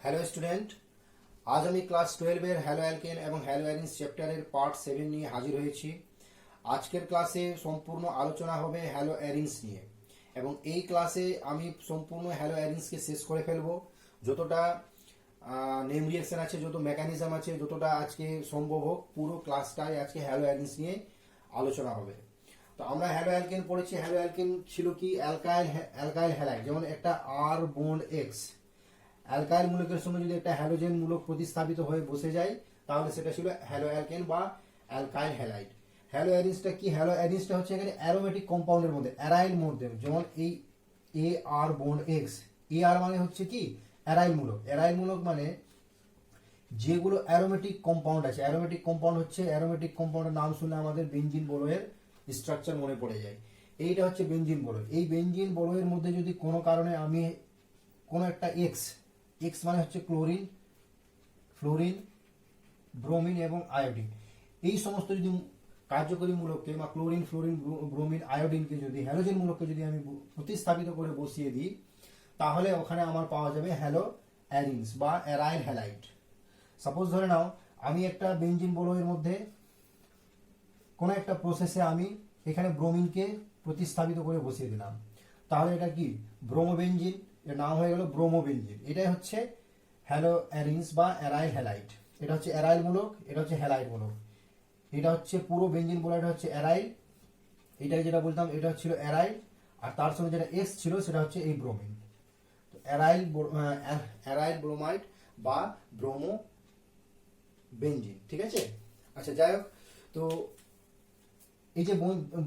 Hello student, আজ আমি class 12-এর hello alkane এবং হ্যালো অ্যালিনস চ্যাপ্টারের পার্ট 7 নিয়ে হাজির হয়েছি। আজকের ক্লাসে সম্পূর্ণ আলোচনা হবে হ্যালো অ্যালিনস নিয়ে, এবং এই ক্লাসে আমি সম্পূর্ণ হ্যালো অ্যালিনসকে শেষ করে ফেলবো। যতটা নেম রিঅ্যাকশন আছে, যত মেকানিজম আছে, যতটা আজকে সম্ভব হোক পুরো ক্লাসটাই আজকে হ্যালো অ্যালিনস নিয়ে আলোচনা হবে। তো আমরা হ্যালো অ্যালকেন পড়েছি। হ্যালো অ্যালকেন ছিল কি? অ্যালকাইল হ্যালাইড, যেমন একটা আর বন্ড এক্স অ্যালকাইল মূলকের সঙ্গে যদি একটা হ্যালোজেন মূলক প্রতিস্থাপিত হয়ে বসে যায়, তাহলে সেটা ছিল হ্যালো অ্যালকেন বা অ্যালকাইল হ্যালাইড। হ্যালো অ্যারিনসটা কি? হ্যালো অ্যারিনসটা হচ্ছে এখানে অ্যারোমেটিক কম্পাউন্ডের মধ্যে, অ্যারাইল মধ্যে, যেমন এই এ আর বন্ড এক্স, এ আর মানে হচ্ছে কি অ্যারাইল মূলক। অ্যারাইল মূলক মানে যেগুলো অ্যারোমেটিক কম্পাউন্ড আছে। অ্যারোমেটিক কম্পাউন্ড হচ্ছে, অ্যারোমেটিক কম্পাউন্ডের নাম শুনে আমাদের বেনজিন বড়োয়ের স্ট্রাকচার মনে পড়ে যায়। এইটা হচ্ছে বেনজিন বড়ো। এই বেনজিন বড়োয়ের মধ্যে যদি কোনো কারণে আমি কোনো একটা এক্স, এক্স মানে হচ্ছে ক্লোরিন, ফ্লোরিন, ব্রোমিন এবং আয়োডিন, এই সমস্ত যদি কার্যকরী মূলককে বা ক্লোরিন, ফ্লোরিন, ব্রোমিন, আয়োডিনকে যদি হ্যালোজেন মূলককে যদি আমি প্রতিস্থাপিত করে বসিয়ে দিই, তাহলে ওখানে আমার পাওয়া যাবে হ্যালো অ্যারিনস বা অ্যারাইল হ্যালাইড। সাপোজ ধরে নাও আমি একটা বেনজিন বড়োয়ের মধ্যে কোনো একটা প্রসেসে আমি এখানে ব্রোমিনকে প্রতিস্থাপিত করে বসিয়ে দিলাম, তাহলে এটা কি? ব্রোমোবেনজিন, এর নাম হয়ে গেল ব্রোমোবেনজিন। এটাই হচ্ছে হ্যালো অ্যারিনস বা অ্যারাইল হ্যালাইড। এটা হচ্ছে অ্যারাইল মূলক, এটা হচ্ছে হ্যালাইড মূলক। এটা হচ্ছে পুরো বেনজিন বলা, এটা হচ্ছে অ্যারাইল। এটাই যেটা বলতাম, এটা হচ্ছিল অ্যারাইল, আর তার সঙ্গে যেটা এস ছিল সেটা হচ্ছে এই ব্রোমিন। তো অ্যারাইল ব্রোমাইড বা ব্রোমো বেনজিন, ঠিক আছে। আচ্ছা, যাই হোক, তো এই যে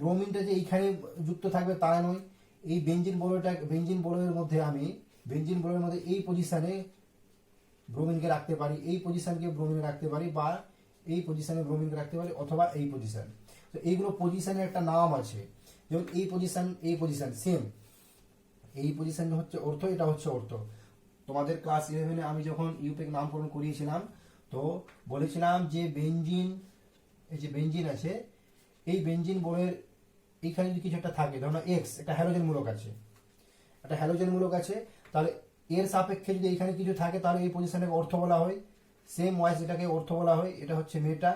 ব্রোমিনটা যে এইখানে যুক্ত থাকবে তা নয়, এই বেনজিন বড়োয়ের মধ্যে আমি বেনজিন বড়োয়ের মধ্যে এই পজিশনে ব্রোমিনকে রাখতে পারি, এই পজিশনকে ব্রোমিন রাখতে পারি, বা এই পজিশনে ব্রোমিনকে রাখতে পারি, অথবা এই পজিশন। তো এইগুলো পজিশনের একটা নাম আছে, যেমন এই পজিশন সেম। এই পজিশন হচ্ছে অর্থ, এটা হচ্ছে অর্থ। তোমাদের ক্লাস 11-এ আমি যখন ইউপেক নামকরণ করিয়েছিলাম, তো বলেছিলাম যে বেনজিন, এই যে বেনজিন আছে, এই বেনজিন বড়ের এইখানে যদি কিছু একটা থাকে, ধরো এক্স, একটা হ্যালোজেন মূলক আছে, তাহলে এর সাপেক্ষে যদি এখানে কিছু থাকে, তাহলে এই পজিশনটাকে অর্থ বলা হয়। সেম ওয়াইজ এটাকে অর্থ বলা হয়। এটা হচ্ছে মেটা,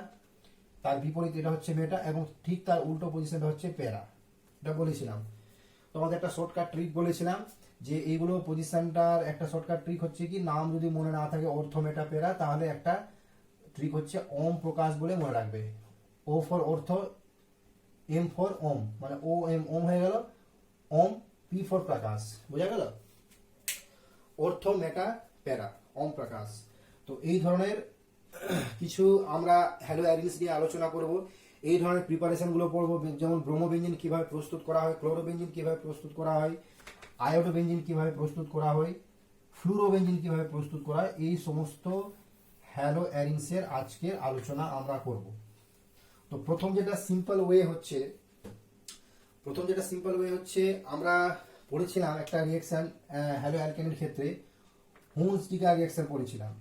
তার বিপরীত এটা হচ্ছে মেটা, এবং ঠিক তার উল্টো পজিশনটা হচ্ছে প্যারা। এটা বলেছিলাম তোমাদের একটা শর্টকাট ট্রিক বলেছিলাম, যে এইগুলো পজিশনটার একটা শর্টকাট ট্রিক হচ্ছে কি, নাম যদি মনে না থাকে অর্থ, মেটা, প্যারা, তাহলে একটা ট্রিক হচ্ছে ওম প্রকাশ বলে মনে রাখবে। ও ফর অর্থ, এম ফর ওম, মানে ও এম ওম হয়ে গেল, ওম পি ফর প্রকাশ, বোঝা গেল? অর্থ, মেটা, প্যারা, ওম প্রকাশ। তো এই ধরনের কিছু আমরা হ্যালো অ্যারিনস নিয়ে আলোচনা করব। এই ধরনের প্রিপারেশনগুলো পড়বো, যেমন ব্রোমোবেনজিন কিভাবে প্রস্তুত করা হয়, ক্লোরোবেনজিন কিভাবে প্রস্তুত করা হয়, আয়োডোবেনজিন কিভাবে প্রস্তুত করা হয়, ফ্লুরোবেনজিন কিভাবে প্রস্তুত করা হয়, এই সমস্ত হ্যালো অ্যারিনসের আজকের আলোচনা আমরা করব। তো প্রথম যেটা সিম্পল ওয়ে হচ্ছে, আমরা পড়েছিলাম একটা রিঅ্যাকশন হ্যালো অ্যালকেনের ক্ষেত্রে, হুমস ডিকার রিঅ্যাকশন পড়েছিলাম।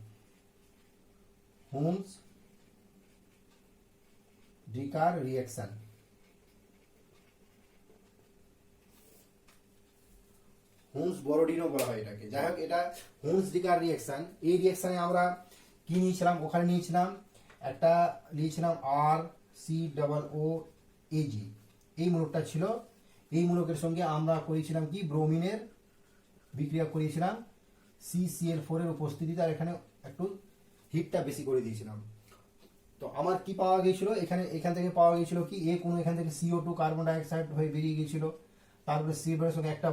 হুমস ডিকার রিঅ্যাকশন, হুমস বরোডিনো বলা হয় এটাকে। যাই হোক, এটা হুমস ডিকার রিঅ্যাকশন। এই রিঅ্যাকশনে আমরা কি নিয়েছিলাম? ওখানে নিয়েছিলাম আর সি ডাবল ও এজি, এই মূলকটা ছিল। এই মূলকের সঙ্গে আমরা করেছিলাম কি, ব্রোমিনের বিক্রিয়া করিয়েছিলাম CCl4 এর উপস্থিতিতে, আর এখানে একটু হিটটা বেশি করে দিয়েছিলাম। তো আমার কি পাওয়া গিয়েছিল? এখান থেকে পাওয়া গিয়েছিল কি, এখান থেকে CO2 কার্বন ডাইঅক্সাইড হয়ে বেরিয়ে গিয়েছিল। তারপরে সিলভারের সঙ্গে একটা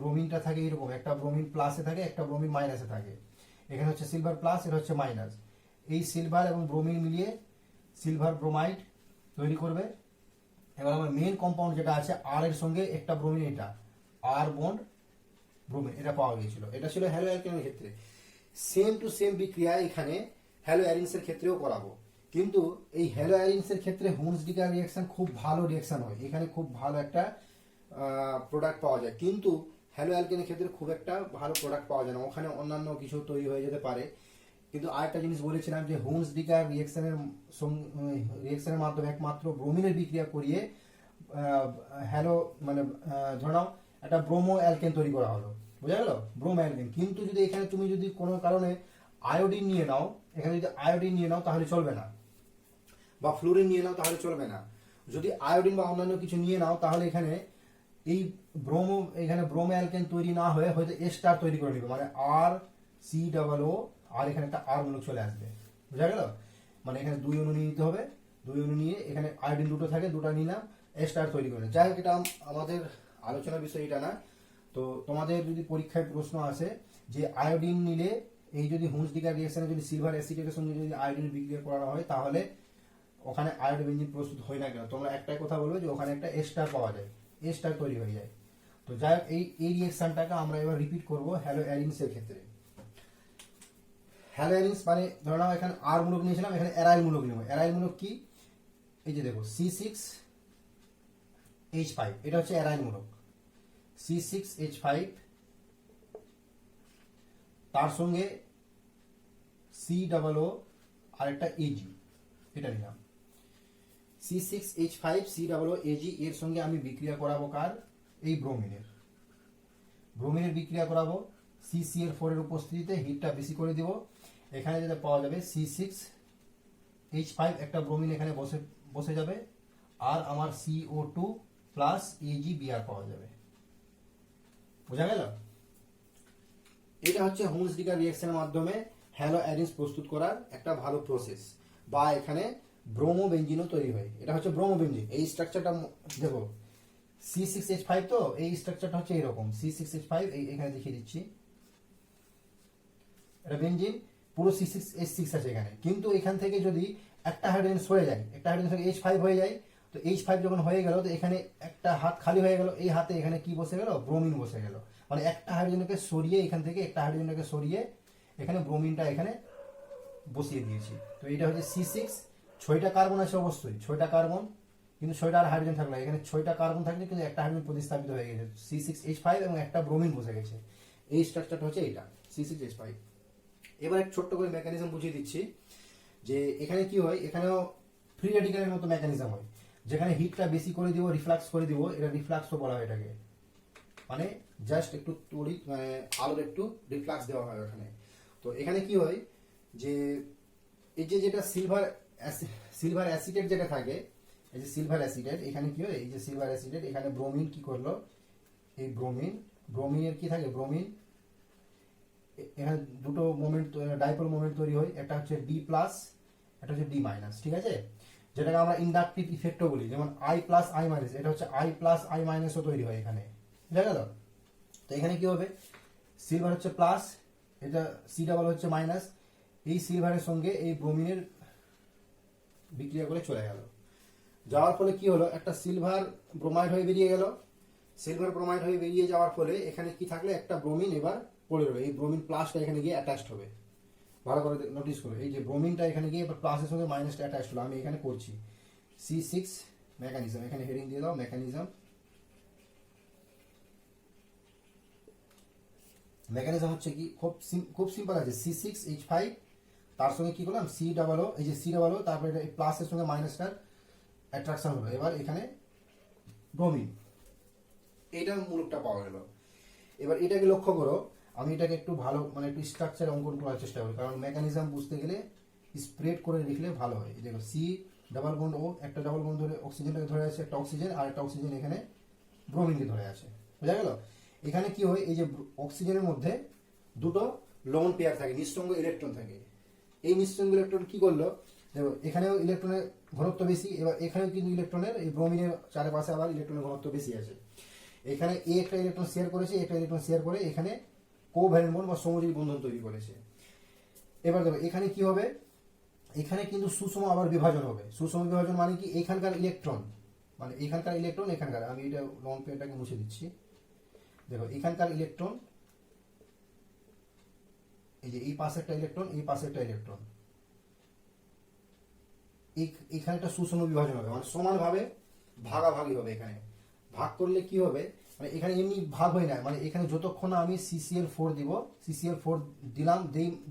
ব্রোমিনটা থাকে এরকম, একটা ব্রোমিন প্লাসে থাকে, একটা ব্রোমিন মাইনাসে থাকে। এখানে হচ্ছে সিলভার প্লাস, এটা হচ্ছে মাইনাস। এই সিলভার এবং ব্রোমিন মিলিয়ে সিলভার ব্রোমাইড তৈরি করবে। এবার আমার মেন কম্পাউন্ড যেটা আছে আর এর সঙ্গে একটা ব্রোমিন, এটা আর বন্ড ব্রোমিন, এটা পাওয়া গিয়েছিল। এটা ছিল হ্যালো অ্যালকেনের ক্ষেত্রে। সেম টু সেম বিক্রিয়া এখানে হ্যালো অ্যারিনসের ক্ষেত্রেও করাবো, কিন্তু এই হ্যালো অ্যারিনসের ক্ষেত্রে হুমস ডিকার রিঅ্যাকশন খুব ভালো রিঅ্যাকশন হয়, এখানে খুব ভালো একটা প্রোডাক্ট পাওয়া যায়। কিন্তু হ্যালো অ্যালকেনের ক্ষেত্রে খুব একটা ভালো প্রোডাক্ট পাওয়া যায় না, ওখানে অন্যান্য কিছু তৈরি হয়ে যেতে পারে। কিন্তু আরেকটা জিনিস বলেছিলাম যে হুমস ডিকার রিঅ্যাকশনের মাধ্যমে একমাত্র ব্রোমিনের বিক্রিয়া করিয়ে হ্যালো, মানে ধরে নাও একটা ব্রোমো অ্যালকেন তৈরি করা হলো, বোঝা গেল, ব্রোমো অ্যালকেন। কিন্তু যদি এখানে তুমি যদি কোনো কারণে আয়োডিন নিয়ে নাও, এখানে যদি আয়োডিন নিয়ে নাও তাহলে চলবে না, বা ফ্লোরিন নিয়ে নাও তাহলে চলবে না। যদি আয়োডিন বা অন্যান্য কিছু নিয়ে নাও তাহলে এখানে এই ব্রোমো অ্যালকেন তৈরি না হয়ে হয়তো এস্টার তৈরি করে নেবে, মানে আর সি ডাবল ও, আর এখানে একটা আর মূলক চলে আসবে। বুঝা গেল, মানে এখানে 2 অণু নিয়ে নিতে হবে, 2 অণু নিয়ে এখানে আয়োডিন দুটো থাকে, দুটো নিলাম, এস্টার তৈরি করে। যাই হোক, এটা আমাদের আলোচনার বিষয় এটা না। তো তোমাদের যদি পরীক্ষায় প্রশ্ন আসে যে আয়োডিন নিলে এই যদি হুন্সডিগার রিঅ্যাকশনে যদি সিলভার অ্যাসিটেটের সঙ্গে যদি আয়োডিন বিক্রিয়া করানো হয় তাহলে ওখানে আয়োডোবেনজিন প্রস্তুত হয় না কেন, তোমরা একটাই কথা বলবে যে ওখানে একটা এস্টার পাওয়া যায়, এস্টার তৈরি হয়ে যায়। তো যাই হোক, এই রিঅ্যাকশনটাকে আমরা এবার রিপিট করব হ্যালো অ্যারিনসের ক্ষেত্রে। হ্যালো অ্যারিনস মানে ধরে নাও এখানে আর মূলক নিয়েছিলাম, এখানে অ্যারাইল মূলক নেব। অ্যারাইল মূলক কি, এই যে দেখো C6H5, এটা হচ্ছে অ্যারাইল মূলক। C6H5 তার সঙ্গে COO আর একটা AG, এটা নিলাম। C6H5 COO AG এর সঙ্গে আমি বিক্রিয়া করাবো কার, এই ব্রোমিনের বিক্রিয়া করাবো। CCl4 এর উপস্থিতিতে হিটটা বেশি করে দিব। এখানে যেটা পাওয়া যাবে C6H5 একটা ব্রোমিন এখানে বসে যাবে, আর আমার CO2 প্লাস AgBr পাওয়া যাবে। বোঝা গেল, এটা হচ্ছে হুন্সডিগার রিঅ্যাকশনের মাধ্যমে হ্যালো অ্যারিনস প্রস্তুত করার একটা ভালো প্রসেস, বা এখানে ব্রোমো বেঞ্জিনও তৈরি হয়। এটা হচ্ছে ব্রোমো বেঞ্জিন। এই স্ট্রাকচারটা দেখো, C6H5 তো এই স্ট্রাকচারটা হচ্ছে এরকম। C6H5 এখানে দেখিয়ে দিচ্ছি, এটা বেঞ্জিন, পুরো C6H6 আছে এখানে। কিন্তু এখান থেকে যদি একটা হাইড্রোজেন সরে যায়, একটা হাইড্রোজেন থেকে H5 হয়ে যায়, তো H5 যখন হয়ে গেল তো এখানে একটা হাত খালি হয়ে গেল, এই হাতে এখানে কি বসে গেল, ব্রোমিন বসে গেল। মানে একটা হাইড্রোজেনকে সরিয়ে, এখান থেকে একটা হাইড্রোজেনকে সরিয়ে এখানে ব্রোমিনটা এখানে বসিয়ে দিয়েছি। তো এটা হচ্ছে C6, 6টা কার্বন আছে অবশ্যই, 6টা কার্বন, কিন্তু 6টা আর হাইড্রোজেন থাকলো, এখানে 6টা কার্বন থাকলে কিন্তু একটা হাইড্রোজেন প্রতিস্থাপিত হয়ে গেছে, C6H5 এবং একটা ব্রোমিন বসে গেছে। এই স্ট্রাকচারটা হচ্ছে এইটা C6H5। এবার এক ছোট্ট করে মেকানিজম বুঝিয়ে দিচ্ছি যে এখানে কি হয়, এখানেও ফ্রি রেডিক্যালের মতো মেকানিজম হয়, যেখানে হিটটা বেশি করে দিব, রিফ্লাক্স করে দিব, এটা রিফ্লাক্সও বলা হয় এটাকে, মানে জাস্ট একটু তড়িৎ মানে আলোর একটু রিফ্লাক্স দেওয়া হয় ওখানে। তো এখানে কি হয় যে এই যে যেটা সিলভার অ্যাসিডেট যেটা থাকে, এই যে সিলভার অ্যাসিডেট, এখানে কি হয়, এই যে সিলভার অ্যাসিডেট, এখানে ব্রোমিন কি করলো, এই ব্রোমিনের কি থাকে, ব্রোমিন এখানে দুটো মোমেন্ট, ডাইপোল মোমেন্ট তৈরি হয়, একটা হচ্ছে ডি প্লাস, একটা হচ্ছে ডি মাইনাস, ঠিক আছে, যেটাকে আমরা ইন্ডাকটিভ ইফেক্টও বলি, যেমন আই প্লাস আই মাইনাস, এটা হচ্ছে আই প্লাস আই মাইনাসও তৈরি হয় এখানে। বুঝা গেল, তো এখানে কি হবে, সিলভার হচ্ছে প্লাস, এটা সি ডাবল হচ্ছে মাইনাস, এই সিলভারের সঙ্গে এই ব্রোমিনের বিক্রিয়া করে চলে গেল। যাওয়ার ফলে কি হলো, একটা সিলভার ব্রোমাইড হয়ে বেরিয়ে গেল। সিলভার ব্রোমাইড হয়ে বেরিয়ে যাওয়ার ফলে এখানে কি থাকলে একটা ব্রোমিন এবার পড়ে রবে, এই ব্রোমিন প্লাসটা এখানে গিয়ে অ্যাটাচড হবে। ভালো করে নোটিস করো, এই যে ব্রোমিনটা এখানে গিয়ে এবার প্লাসের সঙ্গে মাইনাসটা অ্যাটাচড হলো। আমি এখানে করছি C6 মেকানিজম, এখানে হেডিং দিয়ে দাও মেকানিজম। মেকানিজম হচ্ছে কি, খুব সিম্পল আছে, C6H5 তার সঙ্গে কি করলাম, COO, এই যে COO, তারপরে এই প্লাসের সঙ্গে মাইনাসটার অ্যাট্রাকশন হলো, এবার এখানে ব্রোমিন, এইটার মূলকটা পাওয়া গেল। এবার এটাকে লক্ষ্য করো, আমি এটাকে একটু ভালো মানে একটু স্ট্রাকচার অঙ্কন করার চেষ্টা করি, কারণ মেকানিজম বুঝতে গেলে স্প্রেড করে লিখলে ভালো হয়। দেখো C ডাবল বন্ড O, একটা ডাবল বন্ড ধরে অক্সিজেনটাকে ধরে আছে, একটা অক্সিজেন, আর একটা অক্সিজেন এখানে ব্রোমিনকে ধরে আছে। বোঝা গেল, এখানে কি হয়, এই যে অক্সিজেনের মধ্যে দুটো লোন পেয়ার থাকে, নিঃসঙ্গ ইলেকট্রন থাকে। এই নিঃসঙ্গ ইলেকট্রন কি করলো, দেখো এখানেও ইলেকট্রনের ঘনত্ব বেশি, এবার এখানেও কিন্তু ইলেকট্রনের, এই ব্রোমিনের চারপাশে আবার ইলেকট্রনের ঘনত্ব বেশি আছে। এখানে এ একটা ইলেকট্রন শেয়ার করেছে, একটা ইলেকট্রন শেয়ার করে এখানে কোভ্যালেন্ট বন্ড বা সমযোজী বন্ধন তৈরি করেছে। এবার দেখো এখানে কি হবে, এখানে কিন্তু সুষম আবার বিভাজন হবে। সুষম বিভাজন মানে কি, এখানকার ইলেকট্রন, মানে এখানকার ইলেকট্রন এখানকার, আমি এটা লং পেনটাকে মুছে দিচ্ছি। দেখো এখানকার ইলেকট্রন, এই যে এই পাশে একটা ইলেকট্রন, এই পাশে একটা ইলেকট্রন, এখানে একটা সুষম বিভাজন হবে, মানে সমানভাবে ভাগাভাগি হবে। এখানে ভাগ করলে কি হবে, মানে এখানে এমনি ভাগ হয় না, মানে এখানে যতক্ষণ আমি CCl4 দিব, CCl4 দিলাম,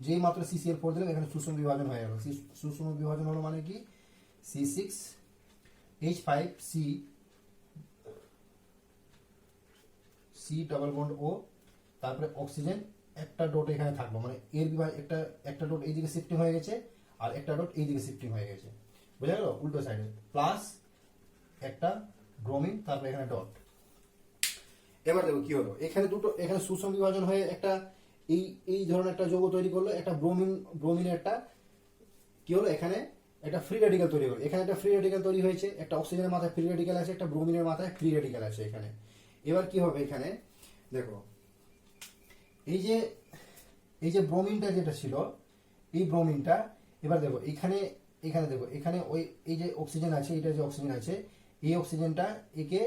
যেই মাত্র CCl4 দিলাম এখানে সুষম বিভাজন হয়ে গেল। সুষম বিভাজন হলো মানে কি, C6H5 C double bond O, তারপরে অক্সিজেন একটা ডট এখানে থাকলো, মানে এর বিভাগ একটা একটা ডট এইদিকে শিফটিং হয়ে গেছে আর একটা ডট এইদিকে শিফটিং হয়ে গেছে, বোঝা গেল? উল্টো সাইডে প্লাস একটা ব্রোমিন, তারপরে এখানে ডট। এবার দেখো কি হলো, এখানে দুটো এখানে সুষম বিভাজন হয়ে একটা এই এই ধরনের একটা যৌগ তৈরি করলো, একটা ব্রোমিনের একটা কি হলো, এখানে একটা ফ্রি রেডিক্যাল তৈরি হলো, এখানে একটা ফ্রি রেডিক্যাল তৈরি হয়েছে, একটা অক্সিজেনের মাথায় ফ্রি রেডিক্যাল আছে, একটা ব্রোমিনের মাথায় ফ্রি রেডিক্যাল আছে এখানে। এবার কি হবে, এখানে দেখো এই যে ব্রোমিনটা যেটা ছিল, এই ব্রোমিনটা এবার দেখো এখানে এখানে দেখো এখানে ওই এই যে অক্সিজেন আছে, এটা যে অক্সিজেন আছে, এই অক্সিজেনটা একে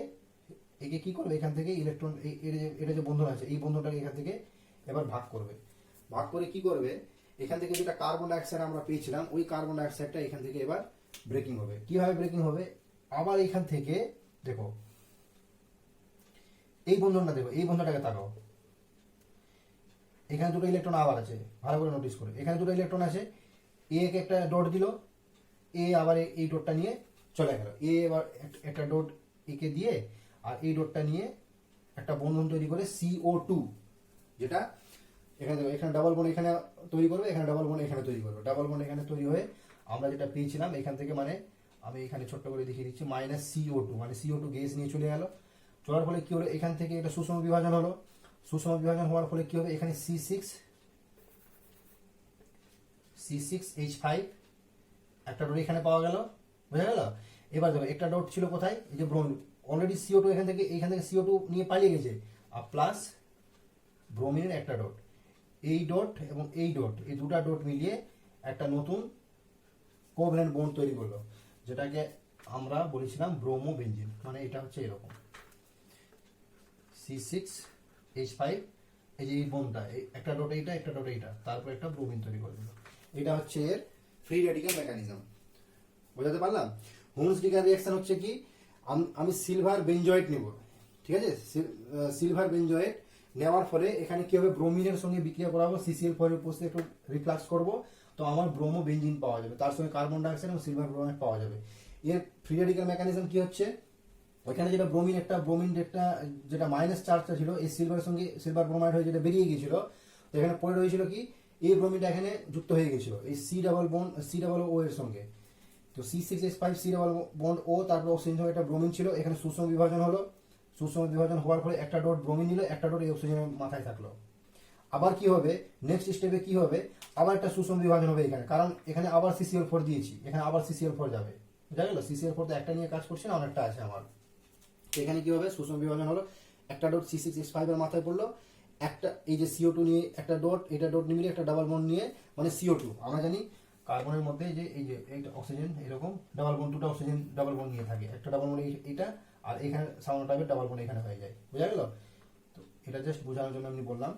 একে কি করবে, এখান থেকে ইলেকট্রন এটা যে বন্ধন আছে, এই বন্ধনটাকে এখান থেকে এবার ভাগ করবে, ভাগ করে কি করবে, এখান থেকে যেটা কার্বন ডাইঅক্সাইড আমরা পেয়েছিলাম, ওই কার্বন ডাইঅক্সাইডটা এখান থেকে এবার ব্রেকিং হবে। কিভাবে ব্রেকিং হবে, আবার এখান থেকে দেখো এই বন্ধনটা, দেখো এই বন্ধনটাকে তাকাও, এখানে দুটো ইলেকট্রন আবার আছে, ভালো করে নোটিস করে, এখানে দুটো ইলেকট্রন আছে, এ কে একটা ডট দিল, এ আবার এই ডটটা নিয়ে চলে গেল, এ এবার একটা ডট একে দিয়ে আর এই ডটটা নিয়ে একটা বন্ধন তৈরি করে CO2, যেটা এখানে দেখো এখানে ডাবল বন্ড এখানে তৈরি করবে, এখানে ডাবল বন্ড এখানে তৈরি করবে, ডাবল বন্ড এখানে তৈরি হয়ে আমরা যেটা পেয়েছিলাম এখান থেকে, মানে আমি এখানে ছোট্ট করে দেখিয়ে দিচ্ছি, -CO2, মানে CO2 গ্যাস নিয়ে চলে গেল, চলার ফলে কি হলো, এখান থেকে একটা সুষম বিভাজন হলো, সুষম বিভাজন হওয়ার ফলে কি হবে, এখানে C6H5 একটা ডট এখানে পাওয়া গেল, বোঝা গেল? এবার দেখো একটা ডট ছিল কোথায়, এই যে ব্রোমিন, অলরেডি CO2 এখান থেকে CO2 নিয়ে পালিয়ে গেছে, আর প্লাস ব্রোমিনের একটা ডট, এই ডট এবং এই ডট, এই দুটা ডট মিলিয়ে একটা নতুন কোভ্যালেন্ট বন্ড তৈরি করলো, যেটাকে আমরা বলেছিলাম ব্রোমো বেঞ্জিন, মানে এটা হচ্ছে এরকম C6H5, এই যে এই বন্ডটা, একটা ডট এইটা, একটা ডট এইটা, তারপর একটা ব্রোমিন তৈরি করে দিল। এটা হচ্ছে এর ফ্রি রেডিক্যাল মেকানিজম, বোঝাতে পারলাম? হুন্স-ডিকার রিঅ্যাকশন হচ্ছে কি, আমি সিলভার বেঞ্জয়েট নেব, ঠিক আছে, সিলভার বেঞ্জয়েট নেওয়ার ফলে এখানে কি হবে, ব্রোমিনের সঙ্গে বিক্রিয়া করাবো, CCl4 এর উপস্থিতি একটু রিফ্লাক্স করব, তো আমার ব্রোমো বেঞ্জিন পাওয়া যাবে, তার সঙ্গে কার্বন ডাইঅক্সাইড এবং সিলভার ব্রোমাইড পাওয়া যাবে। এর ফ্রি রেডিক্যাল মেকানিজম কি হচ্ছে, ওইখানে যেটা ব্রোমিন একটা যেটা মাইনাস চার্জটা ছিল, এই সিলভারের সঙ্গে সিলভার ব্রোমাইড হয়ে যেটা বেরিয়ে গিয়েছিল, তো এখানে পড়ে রয়েছিল কি, এই ব্রোমিনটা এখানে যুক্ত হয়ে গেছিল এই C+O এর সঙ্গে, তো C6H5 C+O, তারপর অক্সিজেন সঙ্গে একটা ব্রোমিন ছিল, এখানে সুষম বিভাজন হলো, সুষম বিভাজন হওয়ার ফলে একটা ডট ব্রোমিন নিল, একটা ডট এই অক্সিজেনের মাথায় থাকলো। আবার কি হবে, নেক্সট স্টেপে কি হবে, আবার একটা সুষম বিভাজন হবে এখানে, কারণ এখানে আবার CCl4 দিয়েছি, এখানে আবার CCl4 যাবে, বুঝা গেল? CCl4 তো একটা নিয়ে কাজ করছে না, অনেকটা আছে আমার, এখানে কি হবে, সুষম বিভাজন হলো, একটা ডট C6H5 এর মাথায় পড়লো, একটা এই যে CO2 নিয়ে একটা ডট, এটা ডট নিয়ে একটা ডাবল বন্ড নিয়ে, মানে CO2, আমরা জানি কার্বনের মধ্যে এই যে এইটা অক্সিজেন এরকম ডাবল বন্ড, দুটো অক্সিজেন ডাবল বন্ড নিয়ে থাকে, একটা ডাবল বন্ড এইটা, আর এখানে সামান্য টাইপের ডাবল বন্ড এখানে হয়ে যায়, বোঝা গেল? তো এটা জাস্ট বোঝানোর জন্য আমি বললাম।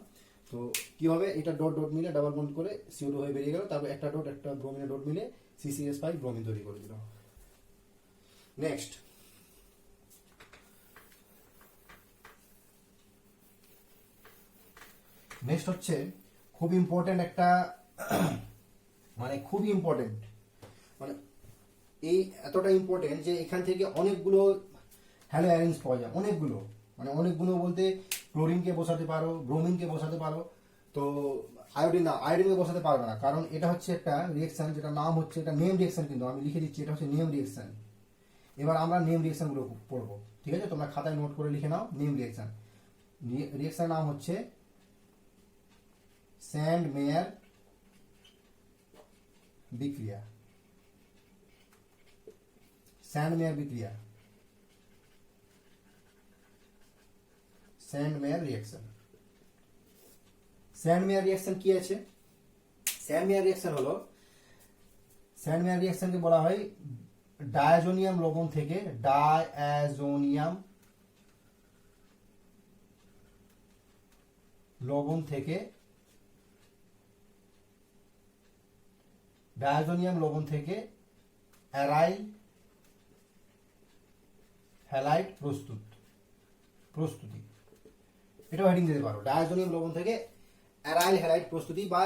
তো কি হবে, এটা ডট ডট মিলে ডাবল বন্ড করে CO2 হয়ে বেরিয়ে গেল, তারপর একটা ডট একটা ব্রোমিনের ডট মিলে CCS5 ব্রোমিন তৈরি করে দিল। নেক্সট হচ্ছে খুব ইম্পর্টেন্ট একটা মানে খুবই ইম্পর্টেন্ট, মানে এই এতটা ইম্পর্টেন্ট যে এখান থেকে অনেকগুলো হ্যালো অ্যারেঞ্জ পাওয়া যায়, অনেকগুলো, মানে অনেকগুলো বলতে ক্লোরিনকে বসাতে পারো, ব্রোমিনকে বসাতে পারো, তো আয়োডিনকে বসাতে পারবে না, কারণ এটা হচ্ছে একটা রিঅ্যাকশন, যেটা নাম হচ্ছে, এটা নেম রিঅ্যাকশন, কিন্তু আমি লিখে দিচ্ছি এটা হচ্ছে নেম রিঅ্যাকশন। এবার আমরা নেম রিঅ্যাকশনগুলো পড়বো, ঠিক আছে, তোমরা খাতায় নোট করে লিখে নাও। নেম রিঅ্যাকশন, রিঅ্যাকশনের নাম হচ্ছে স্যান্ড-মেয়ার বিক্রিয়া, স্যান্ড-মেয়ার বিক্রিয়া, স্যান্ড-মেয়ার রিঅ্যাকশন। স্যান্ড-মেয়ার রিঅ্যাকশন কি আছে, স্যান্ড-মেয়ার রিঅ্যাকশন হলো, স্যান্ড-মেয়ার রিঅ্যাকশনকে বলা হয় ডায়াজোনিয়াম লবণ থেকে, ডায়াজোনিয়াম লবণ থেকে অ্যারাইল হ্যালাইড প্রস্তুতি, এটা হেডিং দিতে পারো, ডায়াজোনিয়াম লবণ থেকে অ্যারাইল হ্যালাইড প্রস্তুতি, বা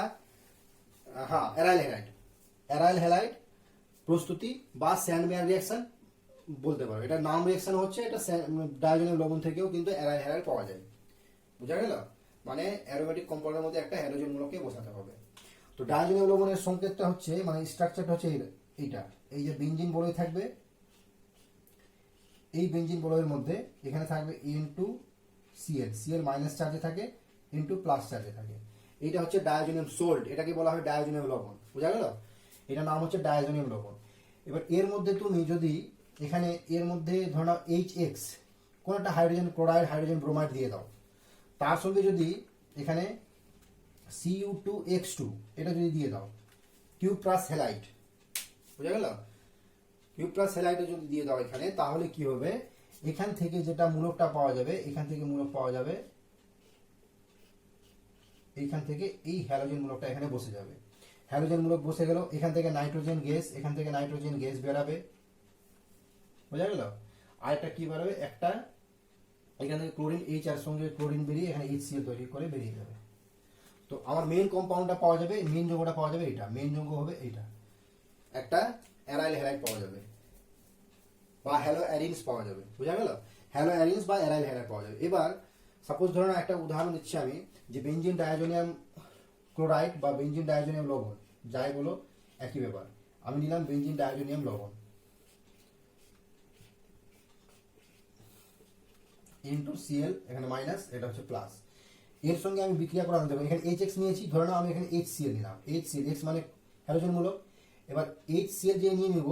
হ্যাঁ অ্যারাইল হ্যালাইড প্রস্তুতি বা স্যান্ড-মেয়ার রিঅ্যাকশন বলতে পারো। এটা নাম রিঅ্যাকশন হচ্ছে, এটা ডায়াজোনিয়াম লবণ থেকেও কিন্তু অ্যারাইল হ্যালাইড পাওয়া যায়, বুঝা গেল? মানে অ্যারোমেটিক কম্পাউন্ডের মধ্যে একটা হ্যালোজেন মূলককে বসাতে হবে। তো ডায়াজোনিয়াম লবণের সংকেতটা হচ্ছে মানে স্ট্রাকচারটা হচ্ছে এইটা, এই যে বেঞ্জিন বলয় থাকবে, এই বেঞ্জিন বলয়ের মধ্যে এখানে থাকবে N2Cl, Cl মাইনাস চার্জে থাকে, N2 প্লাস চার্জে থাকে। এইটা হচ্ছে ডায়াজোনিয়াম সোল্ট, এটাকে বলা হয় ডায়াজোনিয়াম লবণ, বোঝা গেল? এটার নাম হচ্ছে ডায়াজোনিয়াম লবণ। এবার এর মধ্যে তুমি যদি এখানে এর মধ্যে ধরো নাও HX, কোন একটা হাইড্রোজেন ক্লোরাইড হাইড্রোজেন ব্রোমাইড দিয়ে দাও, তার সঙ্গে যদি এখানে Cu2X2 এটা যদি দিয়ে দাও, কিউ প্লাস হ্যালাইড, বোঝা গেল? কিউ প্লাস হ্যালাইডে যদি দিয়ে দাও এখানে, তাহলে কি হবে, এখান থেকে যেটা মূলকটা পাওয়া যাবে, এখান থেকে মূলক পাওয়া যাবে, এইখান থেকে এই হ্যালোজেন মূলকটা এখানে বসে যাবে। হ্যালোজেন মূলক বসে গেল, এখান থেকে নাইট্রোজেন গ্যাস, এখান থেকে নাইট্রোজেন গ্যাস বেরাবে, বোঝা গেল? আর একটা কি বেরোবে, একটা এখান থেকে ক্লোরিন এইচ আর সঙ্গে ক্লোরিন বেরিয়ে এখানে HCl তৈরি করে বেরিয়ে যাবে। তো আমার মেইন কম্পাউন্ডটা পাওয়া যাবে, মেইন যৌগটা পাওয়া যাবে এটা, মেইন যৌগ হবে এইটা, একটা অ্যারাইল হ্যালাইড পাওয়া যাবে বা হ্যালো অ্যারিনস পাওয়া যাবে, বোঝা গেল? হ্যালো অ্যারিনস বা অ্যারাইল হ্যালাইড পাওয়া যাবে। এবার সাপোজ ধরুন একটা উদাহরণ দিচ্ছি আমি, যে বেঞ্জিন ডায়াজোনিয়াম ক্লোরাইড বা বেঞ্জিন ডায়াজোনিয়াম লবণ, যাই বলো একই ব্যাপার। আমি নিলাম বেঞ্জিন ডায়াজোনিয়াম লবণ, N2Cl এখানে মাইনাস, এটা হচ্ছে প্লাস। এর সঙ্গে আমি বিক্রিয়া করানো দেবো, এখানে HX নিয়েছি, ধরে নাও আমি এখানে HCl নিলাম, HCl, X মানে হ্যালোজেন মূলক। এবার HCl যে নিয়ে নিব,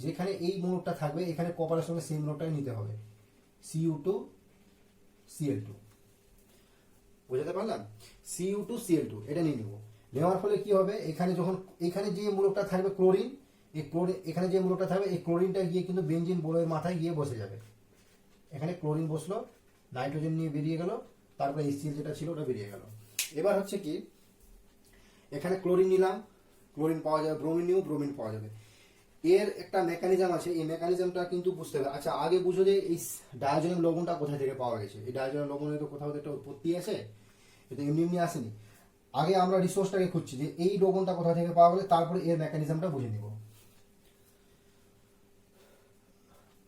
যেখানে এই মূলকটা থাকবে এখানে কপারের সঙ্গে সেই মূলকটাই নিতে হবে, Cu2Cl2, বুঝাতে পারলাম? Cu2Cl2 এটা নিয়ে নিব। নেওয়ার ফলে কি হবে, এখানে যখন এখানে যে মূলকটা থাকবে ক্লোরিন, এই ক্লোরিন এখানে যে মূলকটা থাকবে, এই ক্লোরিনটা গিয়ে কিন্তু বেঞ্জিন বলয়ের মাথায় গিয়ে বসে যাবে। এখানে ক্লোরিন বসলো, নাইট্রোজেন নিয়ে বেরিয়ে গেল, তারপরে HCl যেটা ছিল ওটা বেরিয়ে গেল। এবার হচ্ছে কি, এখানে ক্লোরিন নিলাম, ক্লোরিন পাওয়া যাবে, ব্রোমিন নিয়েও ব্রোমিন পাওয়া যাবে। এর একটা মেকানিজম আছে, এই মেকানিজমটা কিন্তু বুঝতে হবে। আচ্ছা আগে বুঝো যে এই ডায়াজোনিয়াম লবণটা কোথা থেকে পাওয়া গেছে। এই ডায়াজোনিয়াম লবণের তো কোথাও একটা উৎপত্তি আছে, এটা এমনি এমনি আসেনি। আগে আমরা রিসোর্সটাকে খুঁজছি যে এই লবণটা কোথা থেকে পাওয়া গেলে, তারপরে এর মেকানিজমটা বুঝে নিব।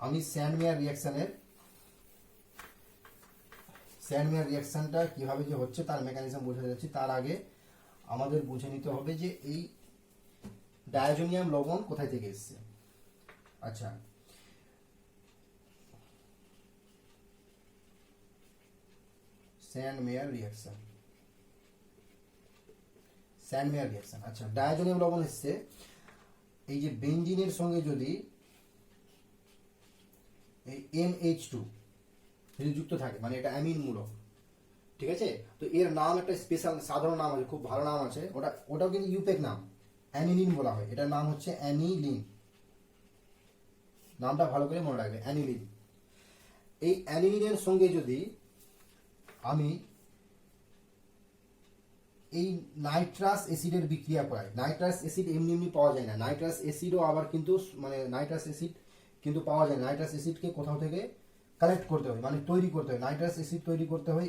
আমি স্যান্ডমেয়ার রিঅ্যাকশনটা কিভাবে যে হচ্ছে তার মেকানিজম বোঝাতে যাচ্ছি, তার আগে আমাদের বুঝে নিতে হবে যে এই ডায়াজোনিয়াম লবণ কোথায় থেকে এসেছে। আচ্ছা, স্যান্ডমেয়ার রিঅ্যাকশন, আচ্ছা ডায়াজোনিয়াম লবণ এসেছে এই যে বেঞ্জিনের সঙ্গে যদি এই NH2 যদি যুক্ত থাকে, মানে এটা অ্যামিন মূলক, ঠিক আছে? তো এর নাম একটা স্পেশাল সাধারণ নাম আছে, খুব ভালো নাম আছে, ওটাও কিন্তু ইউপেক নাম, অ্যানিলিন বলা হয়। এটার নাম হচ্ছে অ্যানিলিন, নামটা ভালো করে মনে রাখবে, অ্যানিলিন। এই অ্যানিলিনের সঙ্গে যদি আমি এই নাইট্রাস অ্যাসিডের বিক্রিয়া করাই, নাইট্রাস অ্যাসিড এমনি এমনি পাওয়া যায় না, নাইট্রাস অ্যাসিডও আবার কিন্তু মানে নাইট্রাস অ্যাসিড কিন্তু পাওয়া যায় না, নাইট্রাস অ্যাসিডকে কোথাও থেকে কালেক্ট করতে হয়, মানে তৈরি করতে হয়। নাইট্রাস অ্যাসিড তৈরি করতে হয়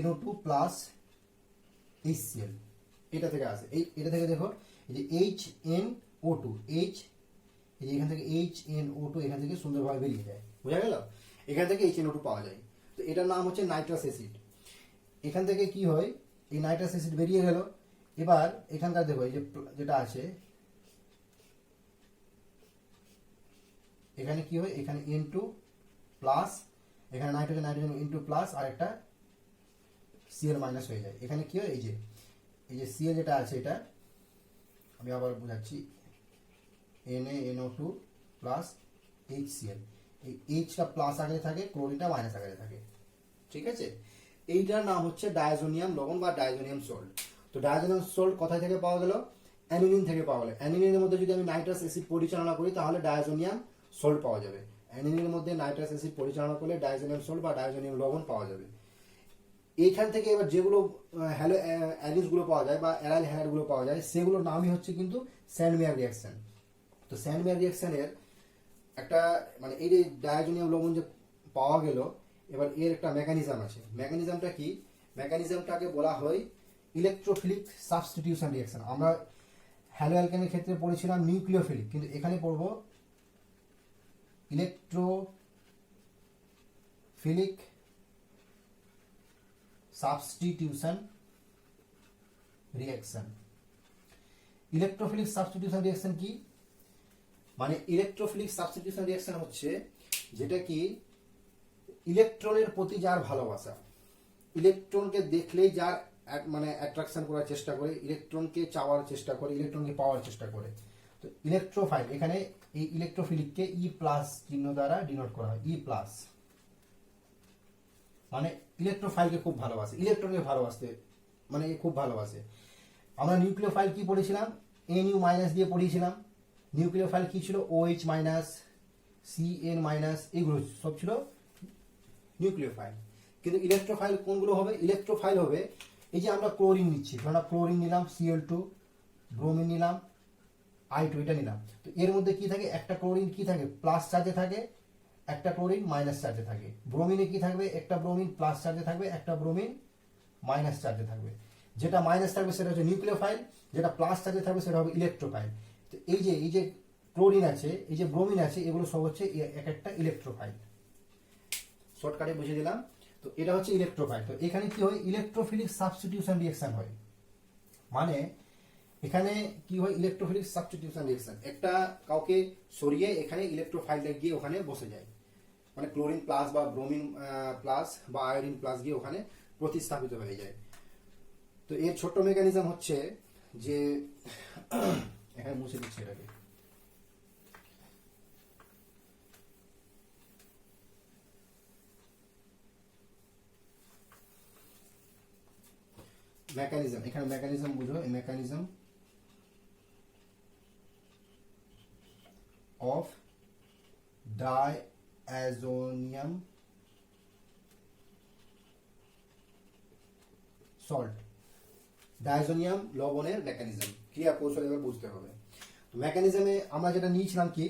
NO2 প্লাস HCl, এটা থেকে আসে। এটা থেকে দেখো এই যে HNO2, এই যে এখান থেকে HNO2 এখান থেকে সুন্দরভাবে বেরিয়ে যায়, বোঝা গেল? এখান থেকে HNO2 পাওয়া যায়। তো এটার নাম হচ্ছে নাইট্রাস অ্যাসিড। এখান থেকে কি হয়, এই নাইট্রাস অ্যাসিড বেরিয়ে গেল। এবার এখানকার দেখো এই যে যেটা আছে, এখানে কি হয়, এখানে N2 প্লাস, এখানে নাইট্রোজেন N2 প্লাস আর একটা Cl মাইনাস হয়ে যায়। এখানে কি হয়, এই যে Cl যেটা আছে, এটা আমি আবার বোঝাচ্ছি, NaNO2 প্লাস HCl, এই Hটা প্লাস আগে থাকে, ক্লোরিনটা মাইনাস আগে থাকে, ঠিক আছে? এইটার নাম হচ্ছে ডায়াজোনিয়াম লবণ বা ডায়াজোনিয়াম সল্ট। তো ডায়াজোনিয়াম সল্ট কোথায় থেকে পাওয়া গেল, অ্যানিলিন থেকে পাওয়া গেল। অ্যানিলিনের মধ্যে যদি আমি নাইট্রাস অ্যাসিড পরিচালনা করি তাহলে ডায়াজোনিয়াম সল্ট পাওয়া যাবে। অ্যানিলিনের মধ্যে নাইট্রাস অ্যাসিড পরিচালনা করলে ডায়াজোনিয়াম সল্ট বা ডায়াজোনিয়াম লবণ পাওয়া যাবে। এইখান থেকে এবার যেগুলো হ্যালো অ্যালিস গুলো পাওয়া যায় বা অ্যারাইল হ্যালাইড গুলো পাওয়া যায়, সেগুলোর নামই হচ্ছে কিন্তু স্যান্ডমেয়ার রিঅ্যাকশন। তো স্যান্ডমেয়ার রিঅ্যাকশনের একটা মানে এই যে ডায়াজোনিয়াম লবণ যে পাওয়া গেল, এবার এর একটা মেকানিজম আছে। মেকানিজমটা কি, মেকানিজমটাকে বলা হয় ইলেকট্রোফিলিক সাবস্টিটিউশন রিঅ্যাকশন। আমরা হ্যালো অ্যালকেনের ক্ষেত্রে পড়েছিলাম নিউক্লিওফিলিক, কিন্তু এখানে পড়ব electrophilic substitution reaction. Electrophilic substitution reaction কি? মানে ইলেকট্রোফিলিক সাবস্টিটিউশন রিঅ্যাকশন হচ্ছে যেটা কি ইলেকট্রনের প্রতি যার ভালোবাসা, ইলেকট্রনকে দেখলেই যার মানে অ্যাট্রাকশন করার চেষ্টা করে, ইলেকট্রনকে চাওয়ার চেষ্টা করে, ইলেকট্রনকে পাওয়ার চেষ্টা করে। তো ইলেকট্রোফাইল, এখানে এই ইলেকট্রোফিলিককে ই প্লাস চিহ্ন দ্বারা ডিনোট করা হয়, ই প্লাস। মানে ইলেকট্রোফাইলকে খুব ভালোবাসে, ইলেকট্রনকে ভালোবাসতে মানে খুব ভালোবাসে। আমরা নিউক্লিওফাইল কি পড়েছিলাম? NU মাইনাস দিয়ে পড়িয়েছিলাম। নিউক্লিওফাইল কি ছিল? OH মাইনাস, CN মাইনাস, এগুলো সব ছিল নিউক্লিওফাইল। কিন্তু ইলেকট্রোফাইল কোনগুলো হবে? ইলেকট্রোফাইল হবে এই যে আমরা ক্লোরিন নিচ্ছি, আমরা ক্লোরিন নিলাম, Cl2, ব্রোমিন নিলাম, I2, এটা নিলাম। তো এর মধ্যে কি থাকে? একটা ক্লোরিন কি থাকে? প্লাস চার্জে থাকে, একটা ক্লোরিন মাইনাস চার্জে থাকে। ব্রোমিনে কি থাকবে? একটা ব্রোমিন প্লাস চার্জে থাকবে, একটা ব্রোমিন মাইনাস চার্জে থাকবে। যেটা মাইনাস থাকবে সেটা হচ্ছে নিউক্লিওফাইল, যেটা প্লাস চার্জে থাকবে সেটা হবে ইলেকট্রোফাইল। তো এই যে ক্লোরিন আছে, এই যে ব্রোমিন আছে, এগুলো সব হচ্ছে এক একটা ইলেকট্রোফাইল। শর্টকাটে বুঝিয়ে দিলাম। তো এটা হচ্ছে ইলেকট্রোফাইল। তো এখানে কি হয়? ইলেকট্রোফিলিক সাবস্টিটিউশন রিঅ্যাকশন হয়। মানে এখানে কি হয়? ইলেকট্রোফিলিক সাবস্টিটিউশন রিঅ্যাকশন, একটা কাউকে সরিয়ে এখানে ইলেকট্রোফাইলটা গিয়ে ওখানে বসে যায়। মানে ক্লোরিন প্লাস বা ব্রোমিন প্লাস বা আয়োডিন প্লাস গিয়ে ওখানে প্রতিস্থাপিত হয়ে যায়। তো এর ছোট্ট মেকানিজম হচ্ছে যে এখানে মুছে দিচ্ছি এটাকে। মেকানিজম, এখানে মেকানিজম বুঝো, মেকানিজম অফ ডাইঅ্যাজোনিয়াম সল্ট, ডাইজোনিয়াম লবণের মেকানিজম, ক্রিয়া কৌশল এবার বুঝতে হবে। মেকানিজমে আমরা যেটা নিয়েছিলাম কি,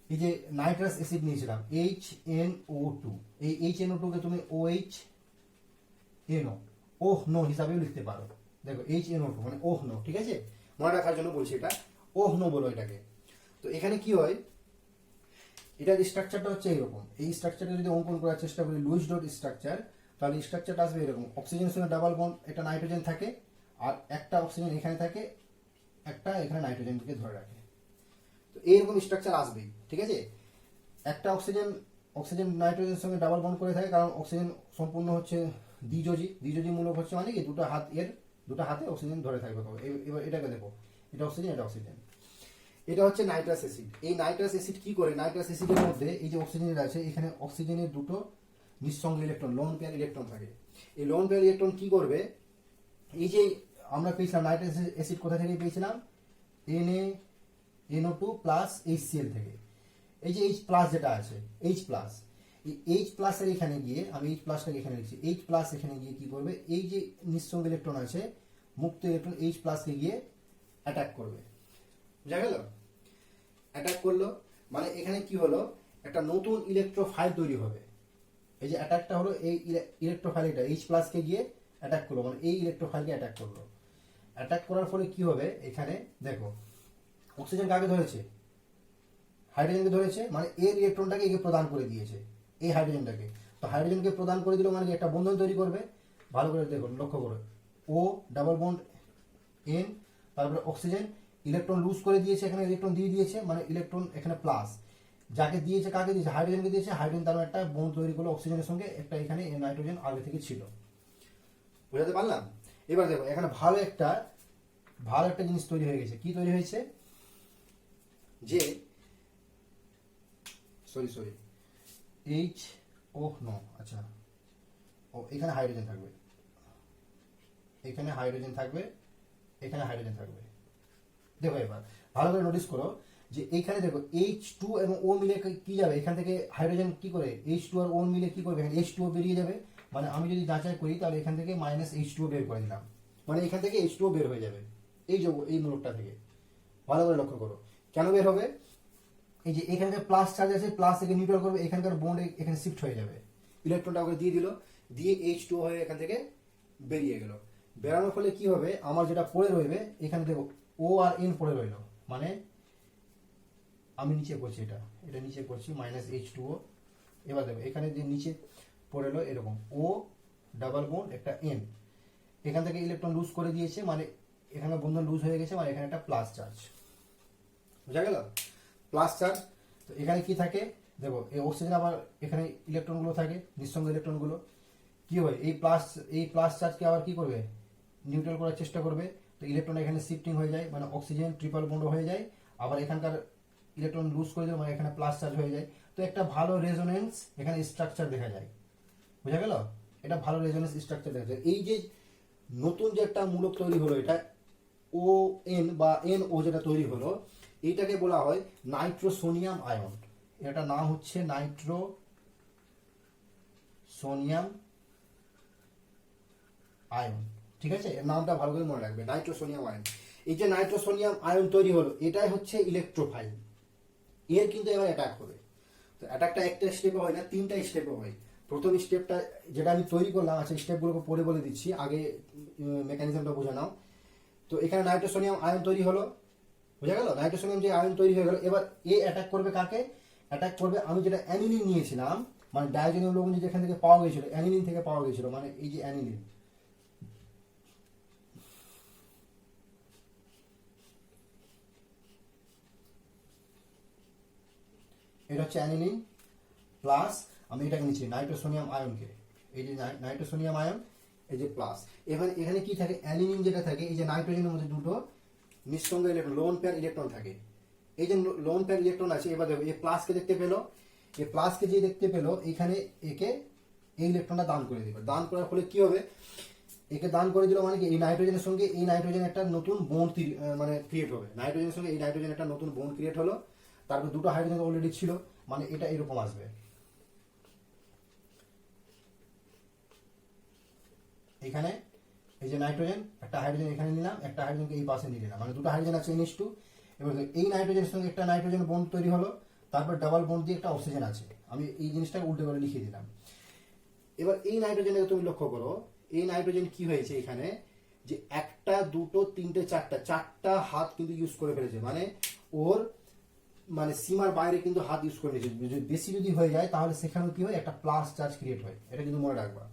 এই যে নাইট্রাস অ্যাসিড নিয়েছিলাম HNO2, এই HNO2 কে তুমি OHNO, ওহ নো হিসাবেও লিখতে পারো। দেখো HNO2 মানে ওহ নো, ঠিক আছে? মনে রাখার জন্য বলছি, এটা ওহ নো বলো এটাকে। তো এখানে কি হয়? এটার স্ট্রাকচারটা হচ্ছে এরকম। এই স্ট্রাকচারটা যদি অঙ্কন করার চেষ্টা করি, লুইস ডট স্ট্রাকচার, তাহলে স্ট্রাকচারটা আসবে এরকম। অক্সিজেনের সঙ্গে ডাবল বন্ড, একটা নাইট্রোজেন থাকে, আর একটা অক্সিজেন এখানে থাকে, একটা এখানে নাইট্রোজেনকে ধরে রাখে। তো এইরকম স্ট্রাকচার আসবেই, ঠিক আছে? একটা অক্সিজেন নাইট্রোজেনের সঙ্গে ডাবল বন্ড করে থাকে, কারণ অক্সিজেন সম্পূর্ণ হচ্ছে দ্বিযোজী মূলক হচ্ছে, মানে কি দুটো হাতে অক্সিজেন ধরে থাকবে। এবার এটাকে দেখো, এটা অক্সিজেন, এটা অক্সিজেন। এটা হচ্ছে নাইট্রাস অ্যাসিড। এই নাইট্রাস অ্যাসিড কি করে? নাইট্রাস অ্যাসিডের মধ্যে এই যে অক্সিজেন আছে, এখানে অক্সিজেনের দুটো নিঃসঙ্গ ইলেকট্রন, লোন পেয়ার ইলেকট্রন থাকে। এই লোন পেয়ার ইলেকট্রন কি করবে? এই যে আমরা পেয়েছিলাম নাইট্রাস অ্যাসিড কোথা থেকে পেয়েছিলাম? NaNO2 প্লাস HCl থেকে। এই যে H প্লাস যেটা আছে, H প্লাস, এই H প্লাসের এখানে গিয়ে, আমি H প্লাসটাকে এখানে লিখছি, H প্লাস এখানে গিয়ে কি করবে? এই যে নিঃসঙ্গ ইলেকট্রন আছে, মুক্ত ইলেকট্রন H প্লাসকে গিয়ে অ্যাটাক করবে। বুঝা গেল? অ্যাটাক করলো মানে এখানে কি হলো? একটা নতুন ইলেকট্রোফাইল তৈরি হবে। এই যে অ্যাটাকটা হলো, এই ইলেকট্রোফাইল এটা H প্লাসকে গিয়ে অ্যাটাক করলো, মানে এই ইলেকট্রোফাইলকে অ্যাটাক করলো। অ্যাটাক করার ফলে কি হবে? এখানে দেখো, অক্সিজেন কাকে ধরেছে? হাইড্রোজেনকে ধরেছে, মানে এর ইলেকট্রনটাকে একে প্রদান করে দিয়েছে, এই হাইড্রোজেনটাকে। তো হাইড্রোজেনকে প্রদান করে দিল মানে একটা বন্ধন তৈরি করবে। ভালো করে দেখো, লক্ষ্য করো, O ডাবল বন্ড N, তারপরে অক্সিজেন ইলেকট্রন লুজ করে দিয়েছে, এখানে ইলেকট্রন দিয়ে দিয়েছে, মানে ইলেকট্রন এখানে প্লাস। যাকে দিয়েছে, কাকে দিয়েছে? হাইড্রোজেনকে দিয়েছে। হাইড্রোজেন তার একটা বন্ড তৈরি করলো অক্সিজেনের সঙ্গে, একটা এখানে নাইট্রোজেন আগে থেকে ছিল। বুঝাতে পারলাম? এবার দেখো, এখানে ভালো একটা জিনিস তৈরি হয়ে গেছে। কি তৈরি হয়েছে? যে সরি আচ্ছা, ও এখানে হাইড্রোজেন থাকবে, এখানে হাইড্রোজেন থাকবে, এখানে হাইড্রোজেন থাকবে। দেখো এবার ভালো করে নোটিস করো যে এইখানে দেখো H2 এবং O মিলে কি যাবে? এখান থেকে হাইড্রোজেন কি করে? H2 আর O মিলে কি করবে? এখানে H2O বেরিয়ে যাবে। মানে আমি যদি যাচাই করি, তাহলে এখান থেকে মাইনাস H2O বের করে দিলাম, মানে এখান থেকে H2O বের হয়ে যাবে এই মূলকটা থেকে। ভালো করে লক্ষ্য করো, কেন বের হবে? এই যে এখানে প্লাস চার্জ আছে, প্লাস থেকে নিউট্রাল করবে, এখানকার বন্ড এখানে শিফট হয়ে যাবে, ইলেকট্রনটা ওকে দিয়ে দিল, দিয়ে H2O হয়ে এখান থেকে বেরিয়ে গেল। বেরানোর ফলে কি হবে? আমার যেটা পড়ে রইবে, এখানে দেখো O আর N পড়ে রইল, মানে আমি নিচে করছি, এটা নিচে করছি, মাইনাস H2O। এবার দেখো এখানে যে নিচে পড়ে এলো এরকম O ডাবল বন্ড একটা এন, এখান থেকে ইলেকট্রন লুজ করে দিয়েছে, মানে এখানে বন্ধন লুজ হয়ে গেছে, মানে এখানে একটা প্লাস চার্জ, বুঝা গেল? Plus charge. তো এখানে কি থাকে দেখো, এই অক্সিজেন আবার এখানে ইলেকট্রনগুলো থাকে, নিঃসঙ্গ ইলেকট্রনগুলো কি হয়, এই প্লাস চার্জকে আবার কি করবে, নিউট্রাল করার চেষ্টা করবে। তো ইলেকট্রন এখানে শিফটিং হয়ে যায়, মানে অক্সিজেন ট্রিপল বন্ড হয়ে যায়, আবার এখানকার ইলেকট্রন লুজ করে দেবে, মানে এখানে প্লাস চার্জ হয়ে যায়। তো একটা ভালো রেজোনেন্স এখানে স্ট্রাকচার দেখা যায়, বুঝা গেল? এটা ভালো রেজোনেন্স স্ট্রাকচার দেখা যায়। এই যে নতুন যে একটা মূলক তৈরি হলো, এটা ও এন বা এন ও যেটা তৈরি হলো, এইটাকে বলা হয় নাইট্রোসোনিয়াম আয়ন। এটা নাম হচ্ছে নাইট্রোসোনিয়াম আয়ন, ঠিক আছে? এর নামটা ভালো করে মনে রাখবে, নাইট্রোসোনিয়াম আয়ন। এই যে নাইট্রোসোনিয়াম আয়ন তৈরি হলো, এটাই হচ্ছে ইলেকট্রোফাইল। এর কিন্তু এবার অ্যাটাক হবে। তো অ্যাটাকটা একটা স্টেপে হয় না, তিনটা স্টেপে হয়। প্রথম স্টেপটা যেটা আমি তৈরি করলাম, আচ্ছা স্টেপগুলোকে পরে বলে দিচ্ছি, আগে মেকানিজমটা বুঝে নাও। তো এখানে নাইট্রোসোনিয়াম আয়ন তৈরি হলো, বুঝা গেল? নাইট্রোসোনিয়াম যে আয়ন তৈরি হয়ে গেল, এবার এ অ্যাটাক করবে কাকে? অ্যাটাক করবে আমি যেটা অ্যানিলিন নিয়েছিলাম, মানে ডায়োজেনিয়াম লবণ যেখান থেকে পাওয়া গেছিল, অ্যানিলিন থেকে পাওয়া গেছিল, মানে এই যে অ্যানিলিন, এটা হচ্ছে অ্যানিলিন প্লাস আমি এটাকে নিচ্ছি নাইট্রোসোনিয়াম আয়নকে, এই যে নাইট্রোসোনিয়াম আয়ন, এই যে প্লাস। এখানে এখানে কি থাকে, অ্যানিলিন যেটা থাকে, এই যে নাইট্রোজেনের মধ্যে দুটো নিঃসঙ্গ ইলেকট্রন, লোন পেয়ার ইলেকট্রন থাকে। এই যে লোন পেয়ার ইলেকট্রন আছে, এবার দেখো এই প্লাসকে দেখতে পেলো, এই প্লাসকে যে দেখতে পেলো, এখানে একে এই ইলেকট্রনটা দান করে দিবে। দান করার ফলে কি হবে, একে দান করে দিল মানে কি, এই নাইট্রোজেনের সঙ্গে এই নাইট্রোজেন একটা নতুন বন্ড মানে ক্রিয়েট হবে, নাইট্রোজেনের সঙ্গে এই নাইট্রোজেন একটা নতুন বন্ড ক্রিয়েট হলো, তারপর দুটো হাইড্রোজেন অলরেডি ছিল, মানে এটা এরকম আসবে। এখানে এই যে নাইট্রোজেন, একটা হাইড্রোজেন এখানে নিলাম, একটা হাইড্রোজেনকে এই পাশে নিয়ে নিলাম, মানে দুটো হাইড্রোজেন আছে NH2। এবার এই নাইট্রোজেনের সঙ্গে একটা নাইট্রোজেন বন্ড তৈরি হলো, তারপর ডাবল বন্ড দিয়ে একটা অক্সিজেন আছে, আমি এই জিনিসটাকে উল্টো করে লিখে দিলাম। এবার এই নাইট্রোজেনকে তুমি লক্ষ্য করো, এই নাইট্রোজেন কি হয়েছে এখানে, যে একটা দুটো তিনটে চারটা হাত কিন্তু ইউজ করে ফেলেছে, মানে ওর মানে সীমার বাইরে কিন্তু হাত ইউজ করে নিয়েছে। বেশি যদি হয়ে যায় তাহলে সেখানে কি হয়, একটা প্লাস চার্জ ক্রিয়েট হয়, এটা কিন্তু মনে রাখবা।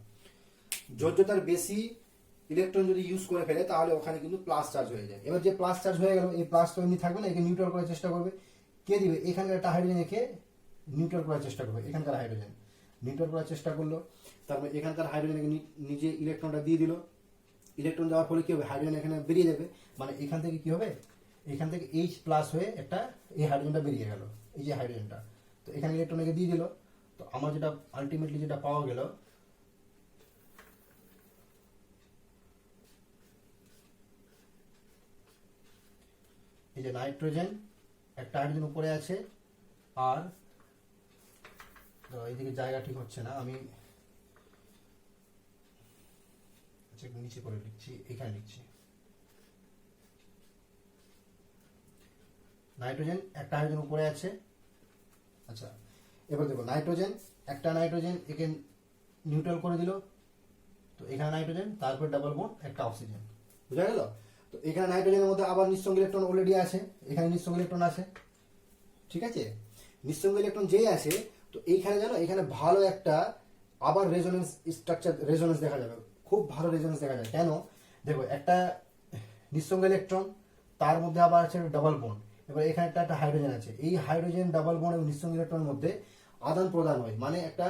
যোজ্যতার বেশি ইলেকট্রন যদি ইউজ করে ফেলে তাহলে ওখানে কিন্তু প্লাস চার্জ হয়ে যায়। এবার যে প্লাস চার্জ হয়ে গেল, এই প্লাস তো এমনি থাকবে না, একে নিউট্রাল করার চেষ্টা করবে। কে দিবে, এখানকার একটা হাইড্রোজেন একে নিউট্রাল করার চেষ্টা করবে, এখানকার হাইড্রোজেন নিউট্রাল করার চেষ্টা করলো, তারপর এখানকার হাইড্রোজেন নিজে ইলেকট্রনটা দিয়ে দিল। ইলেকট্রন যাওয়ার ফলে কি হবে, হাইড্রোজেন এখানে বেরিয়ে যাবে, মানে এখান থেকে কি হবে, এখান থেকে H প্লাস হয়ে একটা এই হাইড্রোজেনটা বেরিয়ে গেল, এই যে হাইড্রোজেনটা। তো এখানে ইলেকট্রন একে দিয়ে দিল। তো আমার যেটা আলটিমেটলি যেটা পাওয়া গেল, এই যে নাইট্রোজেন একটা হাইড্রোজেন উপরে আছে, আর এইদিকে জায়গা ঠিক হচ্ছে না, আমি নিচে করে লিখছি, এখানে লিখছি নাইট্রোজেন একটা হাইড্রোজেন উপরে আছে। আচ্ছা এবার দেখো, নাইট্রোজেন একটা নাইট্রোজেন একে নিউট্রাল করে দিল, তো এখানে নাইট্রোজেন, তারপর ডাবল বন্ড একটা অক্সিজেন, বুঝা গেল? তো এখানে নাইট্রোজেনের মধ্যে আবার নিঃসঙ্গ ইলেকট্রন অলরেডি আছে, এখানে নিঃসঙ্গ ইলেকট্রন আছে, ঠিক আছে? নিঃসঙ্গ ইলেকট্রন যেই আছে, তো এইখানে জানো এখানে ভালো একটা আবার রেজোনেন্স স্ট্রাকচার, রেজোনেন্স দেখা যাবে, খুব ভালো রেজোনেন্স দেখা যায়। কেন দেখো, একটা নিঃসঙ্গ ইলেকট্রন, তার মধ্যে আবার আছে ডাবল বন্ড, এবার এখানে একটা হাইড্রোজেন আছে, এই হাইড্রোজেন ডাবল বন্ড এবং নিঃসঙ্গ ইলেকট্রনের মধ্যে আদান প্রদান হয়, মানে একটা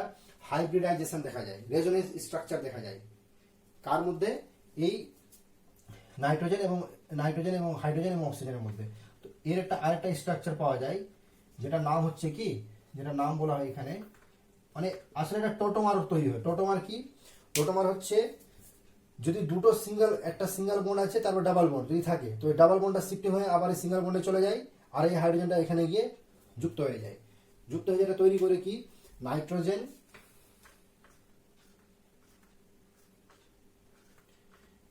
হাইব্রিডাইজেশন দেখা যায়, রেজোনেন্স স্ট্রাকচার দেখা যায়। কার মধ্যে, এই নাইট্রোজেন এবং হাইড্রোজেন এবং অক্সিজেনের মধ্যে। তো এর একটা আরেকটা স্ট্রাকচার পাওয়া যায়, যেটা নাম হচ্ছে কি, যেটা নাম বলা হয় এখানে, মানে আসলে একটা টোটোমার তৈরি হয়। টোটোমার কি, টোটোমার হচ্ছে যদি দুটো একটা সিঙ্গেল বন্ড আছে, তারপর ডাবল বন্ড যদি থাকে, তো এই ডাবল বন্ডটা শিফটিং হয়ে আবার এই সিঙ্গেল বন্ডে চলে যায়, আর এই হাইড্রোজেনটা এখানে গিয়ে যুক্ত হয়ে যায়। যুক্ত হয়ে যেটা তৈরি করে কি, নাইট্রোজেন,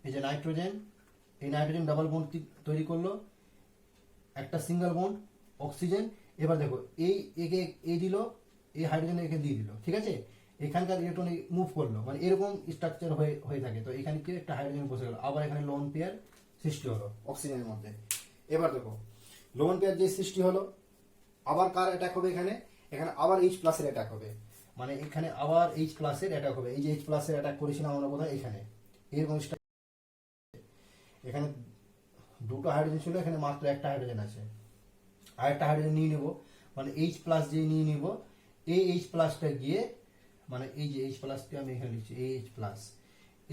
এই যে নাইট্রোজেন, এই নাইট্রোজেন ডাবল বন্ড তৈরি করলো, একটা সিঙ্গেল বন্ড অক্সিজেন। এবার দেখো এই একে এ দিল, এই হাইড্রোজেন একে দিয়ে দিল, ঠিক আছে? এখানকার ইলেকট্রন মুভ করলো, মানে এরকম স্ট্রাকচার হয়ে থাকে। তো এখানে কি একটা হাইড্রোজেন বসে গেল, আবার এখানে লোন পেয়ার সৃষ্টি হলো অক্সিজেনের মধ্যে। এবার দেখো লোন পেয়ার যে সৃষ্টি হলো, আবার কার অ্যাটাক হবে, এখানে আবার H প্লাসের অ্যাটাক হবে, মানে এখানে আবার এইচ প্লাসের অ্যাটাক হবে। এই যে এইচ প্লাসের অ্যাটাক করেছিলাম আমরা কোথায়, এখানে এরকম এখানে দুটো হাইড্রোজেন ছিল, এখানে মাত্র একটা হাইড্রোজেন আছে, আর একটা হাইড্রোজেন নিয়ে নেব, মানে এইচ প্লাস যে নিয়ে নিব, এই এইচ প্লাসটা গিয়ে মানে এই যে এইচ প্লাসকে আমি এখানে লিখছি,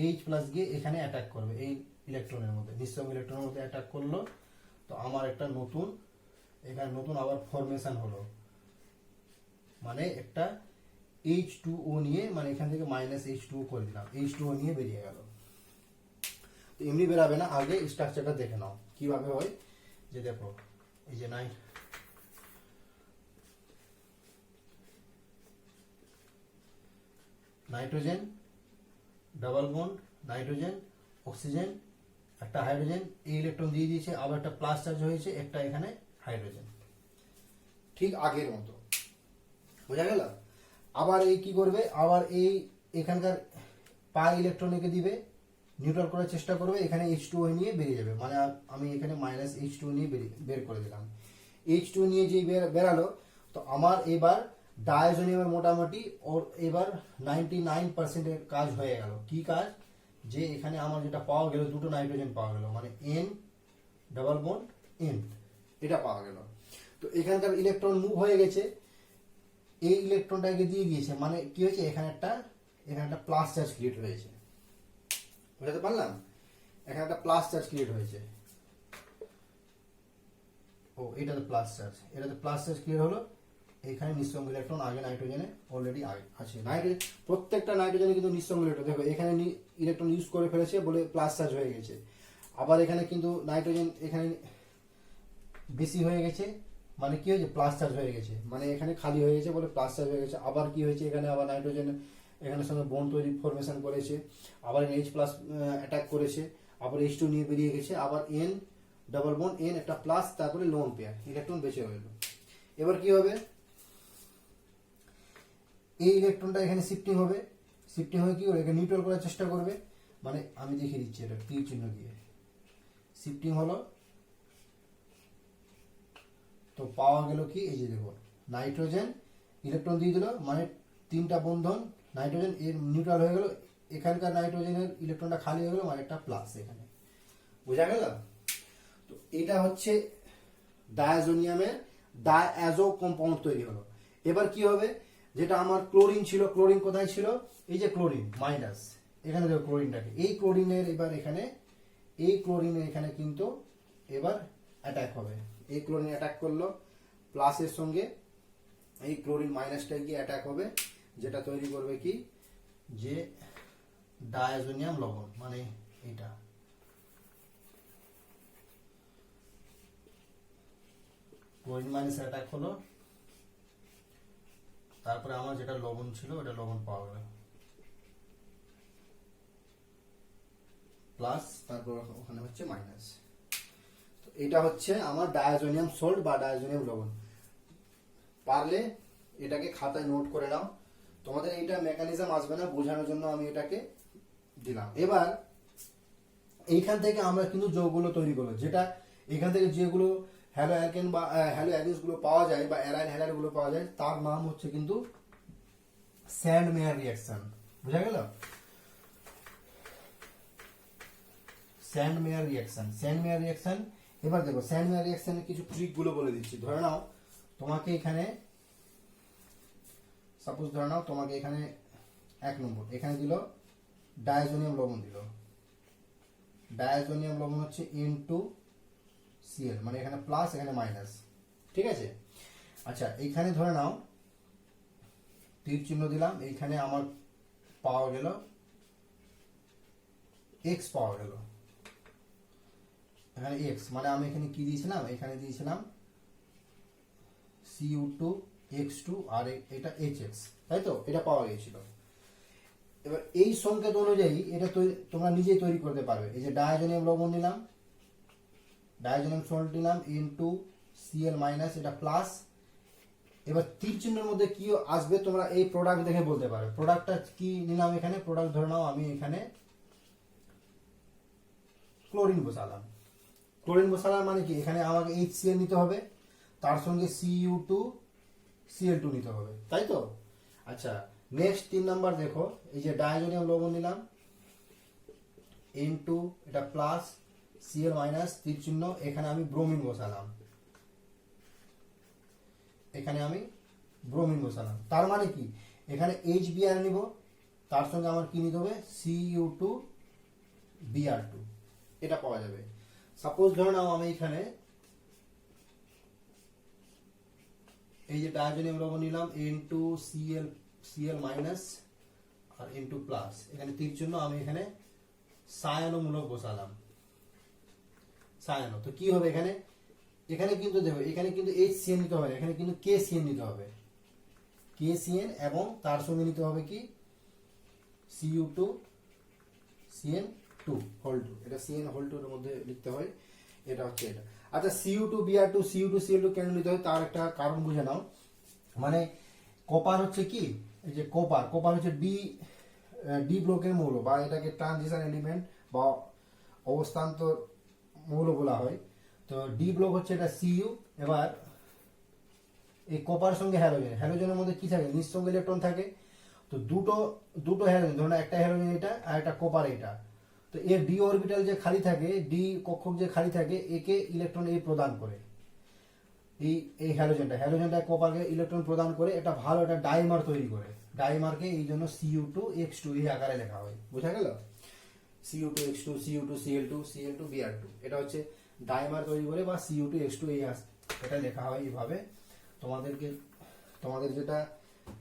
এইচ প্লাস গিয়ে এখানে অ্যাটাক করবে এই ইলেকট্রনের মধ্যে, নিঃসঙ্গ ইলেকট্রনের মধ্যে অ্যাটাক করলো। তো আমার একটা নতুন এখানে নতুন আবার ফরমেশন হলো, মানে একটা H2O নিয়ে, মানে এখান থেকে মাইনাস H2O করে দিলাম, H2O নিয়ে বেরিয়ে গেল। তো এমনি বেরাবে না, আগে স্ট্রাকচারটা দেখে নাও কিভাবে হয়। যে দেখো এই যে nitrogen, double bond, nitrogen, oxygen, একটা হাইড্রোজেন, এই ইলেকট্রন দিয়ে দিয়েছে, আবার একটা প্লাস চার্জ হয়েছে, একটা এখানে হাইড্রোজেন, ঠিক আগের মতো, বোঝা গেল। আবার এই কি করবে, আবার এই এখানকার পাই ইলেকট্রনকে দিবে, নিউট্রাল করার চেষ্টা করবে, এখানে H2O নিয়ে বেরিয়ে যাবে, মানে আমি এখানে মাইনাস H2O নিয়ে বের করে দিলাম। H2O নিয়ে যে বেরালো, তো আমার এবার ডায়াজোনিয়ামের মোটামুটি ওর এবার 99% কাজ হয়ে গেল। কি কাজ, যে এখানে আমার যেটা পাওয়া গেল, দুটো নাইট্রোজেন পাওয়া গেল, মানে N ডাবল বন্ড N, এটা পাওয়া গেল। তো এখানকার ইলেকট্রন মুভ হয়ে গেছে, এই ইলেকট্রনটাকে দিয়ে দিয়েছে, মানে কি হয়েছে, এখানে একটা প্লাস চার্জ ক্রিয়েট হয়েছে, বুঝতে পারলাম, এখানে একটা প্লাস চার্জ ক্রিয়েট হয়েছে। ও এটাতে প্লাস চার্জ ক্রিয়েট হলো, এখানে নিঃসঙ্গ ইলেকট্রন আগে নাইট্রোজেনে অলরেডি আছে, নাইট্রোজেন প্রত্যেকটা নাইট্রোজেনে কিন্তু নিঃসঙ্গ ইলেকট্রন, দেখো এখানে ইলেকট্রন ইউজ করে ফেলেছে বলে প্লাস চার্জ হয়ে গেছে। আবার এখানে কিন্তু নাইট্রোজেন এখানে বেশি হয়ে গেছে, মানে কি হয়েছে, প্লাস চার্জ হয়ে গেছে, মানে এখানে খালি হয়ে গেছে বলে প্লাস চার্জ হয়ে গেছে। আবার কি হয়েছে, এখানে আবার নাইট্রোজেন এখানে সঙ্গে বন্ড তৈরি ফরমেশন করেছে, আবার H প্লাস অ্যাটাক করেছে, আবার H2 নিয়ে বেরিয়ে গেছে, আবার N ডাবল বন্ড N একটা প্লাস, তারপরে লোন পেয়ার ইলেকট্রন বেঁচে রইল। এবার কি হবে, এই ইলেকট্রনটা এখানে শিফটিং হয়ে কি করে এখানে নিউট্রাল করার চেষ্টা করবে, মানে আমি দেখিয়ে দিচ্ছি, এটা তীর চিহ্ন দিয়ে শিফটিং হলো। তো পাওয়া গেল কি, এই যে দেখো নাইট্রোজেন ইলেকট্রন দিয়ে দিল, মানে তিনটা বন্ধন নাইট্রোজেন এর নিউট্রাল হয়ে গেল, এখানকার নাইট্রোজেনের ইলেকট্রনটা খালি হয়ে গেল, মানে একটা প্লাস এখানে, বোঝা গেল। তো এটা হচ্ছে ডায়াজোনিয়ামের ডায়াজো কম্পাউন্ড তৈরি হলো। এবার কি হবে, যেটা আমার ক্লোরিন ছিল, ক্লোরিন কোথায় ছিল, এই যে ক্লোরিন মাইনাস, এখানে দেখো ক্লোরিনটাকে, এই ক্লোরিনের এবার এখানে কিন্তু এবার অ্যাটাক হবে, এই ক্লোরিন অ্যাটাক করলো প্লাসের সঙ্গে, এই ক্লোরিন মাইনাসটা গিয়ে অ্যাটাক হবে, যেটা তৈরি করবে কি, যে ডায়াজোনিয়াম লবণ, মানে এটা ক্লোরিন মাইনাস অ্যাটাক হলো, তারপরে আমার যেটা লবণ ছিল ওটা লবণ পাওয়া গেল, প্লাস তারপর ওখানে হচ্ছে মাইনাস। তো এটা হচ্ছে আমার ডায়াজোনিয়াম সল্ট বা ডায়াজোনিয়াম লবণ। পারলে এটাকে খাতায় নোট করে নাও, তোমাদের এইটা মেকানিজম আসবে না, বোঝানোর জন্য আমি এটাকে দিলাম। এবার এইখান থেকে আমরা কিন্তু যৌগগুলো তৈরি করবো, যেটা এখান থেকে যেগুলো হ্যালো অ্যালকেন বা হ্যালো অ্যালিস গুলো পাওয়া যায় বা অ্যারাইন হ্যালাইড গুলো পাওয়া যায়, তার নাম হচ্ছে কিন্তু স্যান্ড মেয়ার রিঅ্যাকশন, বুঝা গেল। স্যান্ড মেয়ার রিঅ্যাকশন। এবার দেখো স্যান্ড মেয়ার রিঅ্যাকশনের কিছু ট্রিক গুলো বলে দিচ্ছি। ধরে নাও তোমাকে এখানে এক নম্বর এখানে দিল ডায়াজোনিয়াম লবণ, ডায়াজোনিয়াম লবণ হচ্ছে N2Cl, মানে এখানে প্লাস এখানে মাইনাস, ঠিক আছে। আচ্ছা এইখানে ধরে নাও তীর চিহ্ন দিলাম, এইখানে আমার পাওয়া গেল X, এখানে X, মানে আমি এখানে কি দিয়েছিলাম, এখানে দিয়েছিলাম Cu2X2 আর এটা HX, তাই তো, এটা পাওয়া গিয়েছিল। এবার এই সংকেত অনুযায়ী এটা তোমরা নিজেই তৈরি করতে পারবে। এই যে ডায়াজোনিয়াম লবণ নিলাম, ডায়াজোনিয়াম সল্ট নিলাম N2Cl মাইনাস, এটা প্লাস। এবার তীর চিহ্নের মধ্যে কি আসবে তোমরা এই প্রোডাক্ট দেখে বলতে পারো। প্রোডাক্টটা কি নিলাম, এখানে প্রোডাক্ট ধরে নাও আমি এখানে ক্লোরিন বসালাম, মানে কি, এখানে আমাকে HCl নিতে হবে, তার সঙ্গে Cu2Cl2 নিতে হবে, তাই তো। আচ্ছা নেক্সট 3 নাম্বার দেখো, এই যে ডায়াজোনিয়াম লবণ নিলাম, ইনটু এটা প্লাস Cl মাইনাস তীর চিহ্ন, এখানে আমি ব্রোমিন বসালাম, এখানে আমি ব্রোমিন বসালাম। তার মানে কি, এখানে HBr নিব, তার সঙ্গে আমার কি নিতে হবে, Cu2Br2, এটা পাওয়া যাবে। সাপোজ ধরে নাও আমি এখানে এই যে ডায়াজোনিয়াম লবণ নিলাম, ইনটু Cl মাইনাস আর ইনটু প্লাস, এখানে তীর চিহ্ন, আমি এখানে সায়ানোমূলক বসালাম, সায়ানো। তো কি হবে এখানে, এখানে কিন্তু দেখো, এখানে কিন্তু HCN নিতে হবে, এখানে কিন্তু KCN নিতে হবে, KCN, এবং তার সঙ্গে নিতে হবে কি Cu2CN2 হোল 2, এটা CN হোল 2 এর মধ্যে লিখতে হয়, এটা হচ্ছে এটা। আচ্ছা, Cu2Br2 Cu2Cl2 কেন নিতে হয় তার একটা কারণ বুঝে নাও। মানে কপার হচ্ছে কি, এই যে কপার হচ্ছে ডি ব্লকের মৌল, বা এটাকে ট্রানজিশন এলিমেন্ট বা অবস্থান্তর মৌল বলা হয়। তো ডি ব্লক হচ্ছে এটা Cu। এবার এই কপার সঙ্গে হ্যালোজেনের মধ্যে কি থাকে, নিঃসঙ্গ ইলেকট্রন থাকে। তো দুটো হ্যালোজেন, ধরুন একটা হ্যালোজেন এটা আর একটা কপার এটা, তো এর ডি অরবিটাল যে খালি থাকে, ডি কক্ষক যে খালি থাকে, একে ইলেকট্রন এই প্রদান করে, এই হ্যালোজেনটা কপারকে ইলেকট্রন প্রদান করে, এটা ভালো একটা ডাইমার তৈরি করে। ডাইমারকে এই জন্য Cu2X2 এই আকারে লেখা হয়, বোঝা গেল? Cu2X2 Cu2Cl2 Cl2Br2, এটা হচ্ছে ডাইমার তৈরি করে, বা Cu2X2 এটা লেখা হয় এইভাবে। তোমাদের যেটা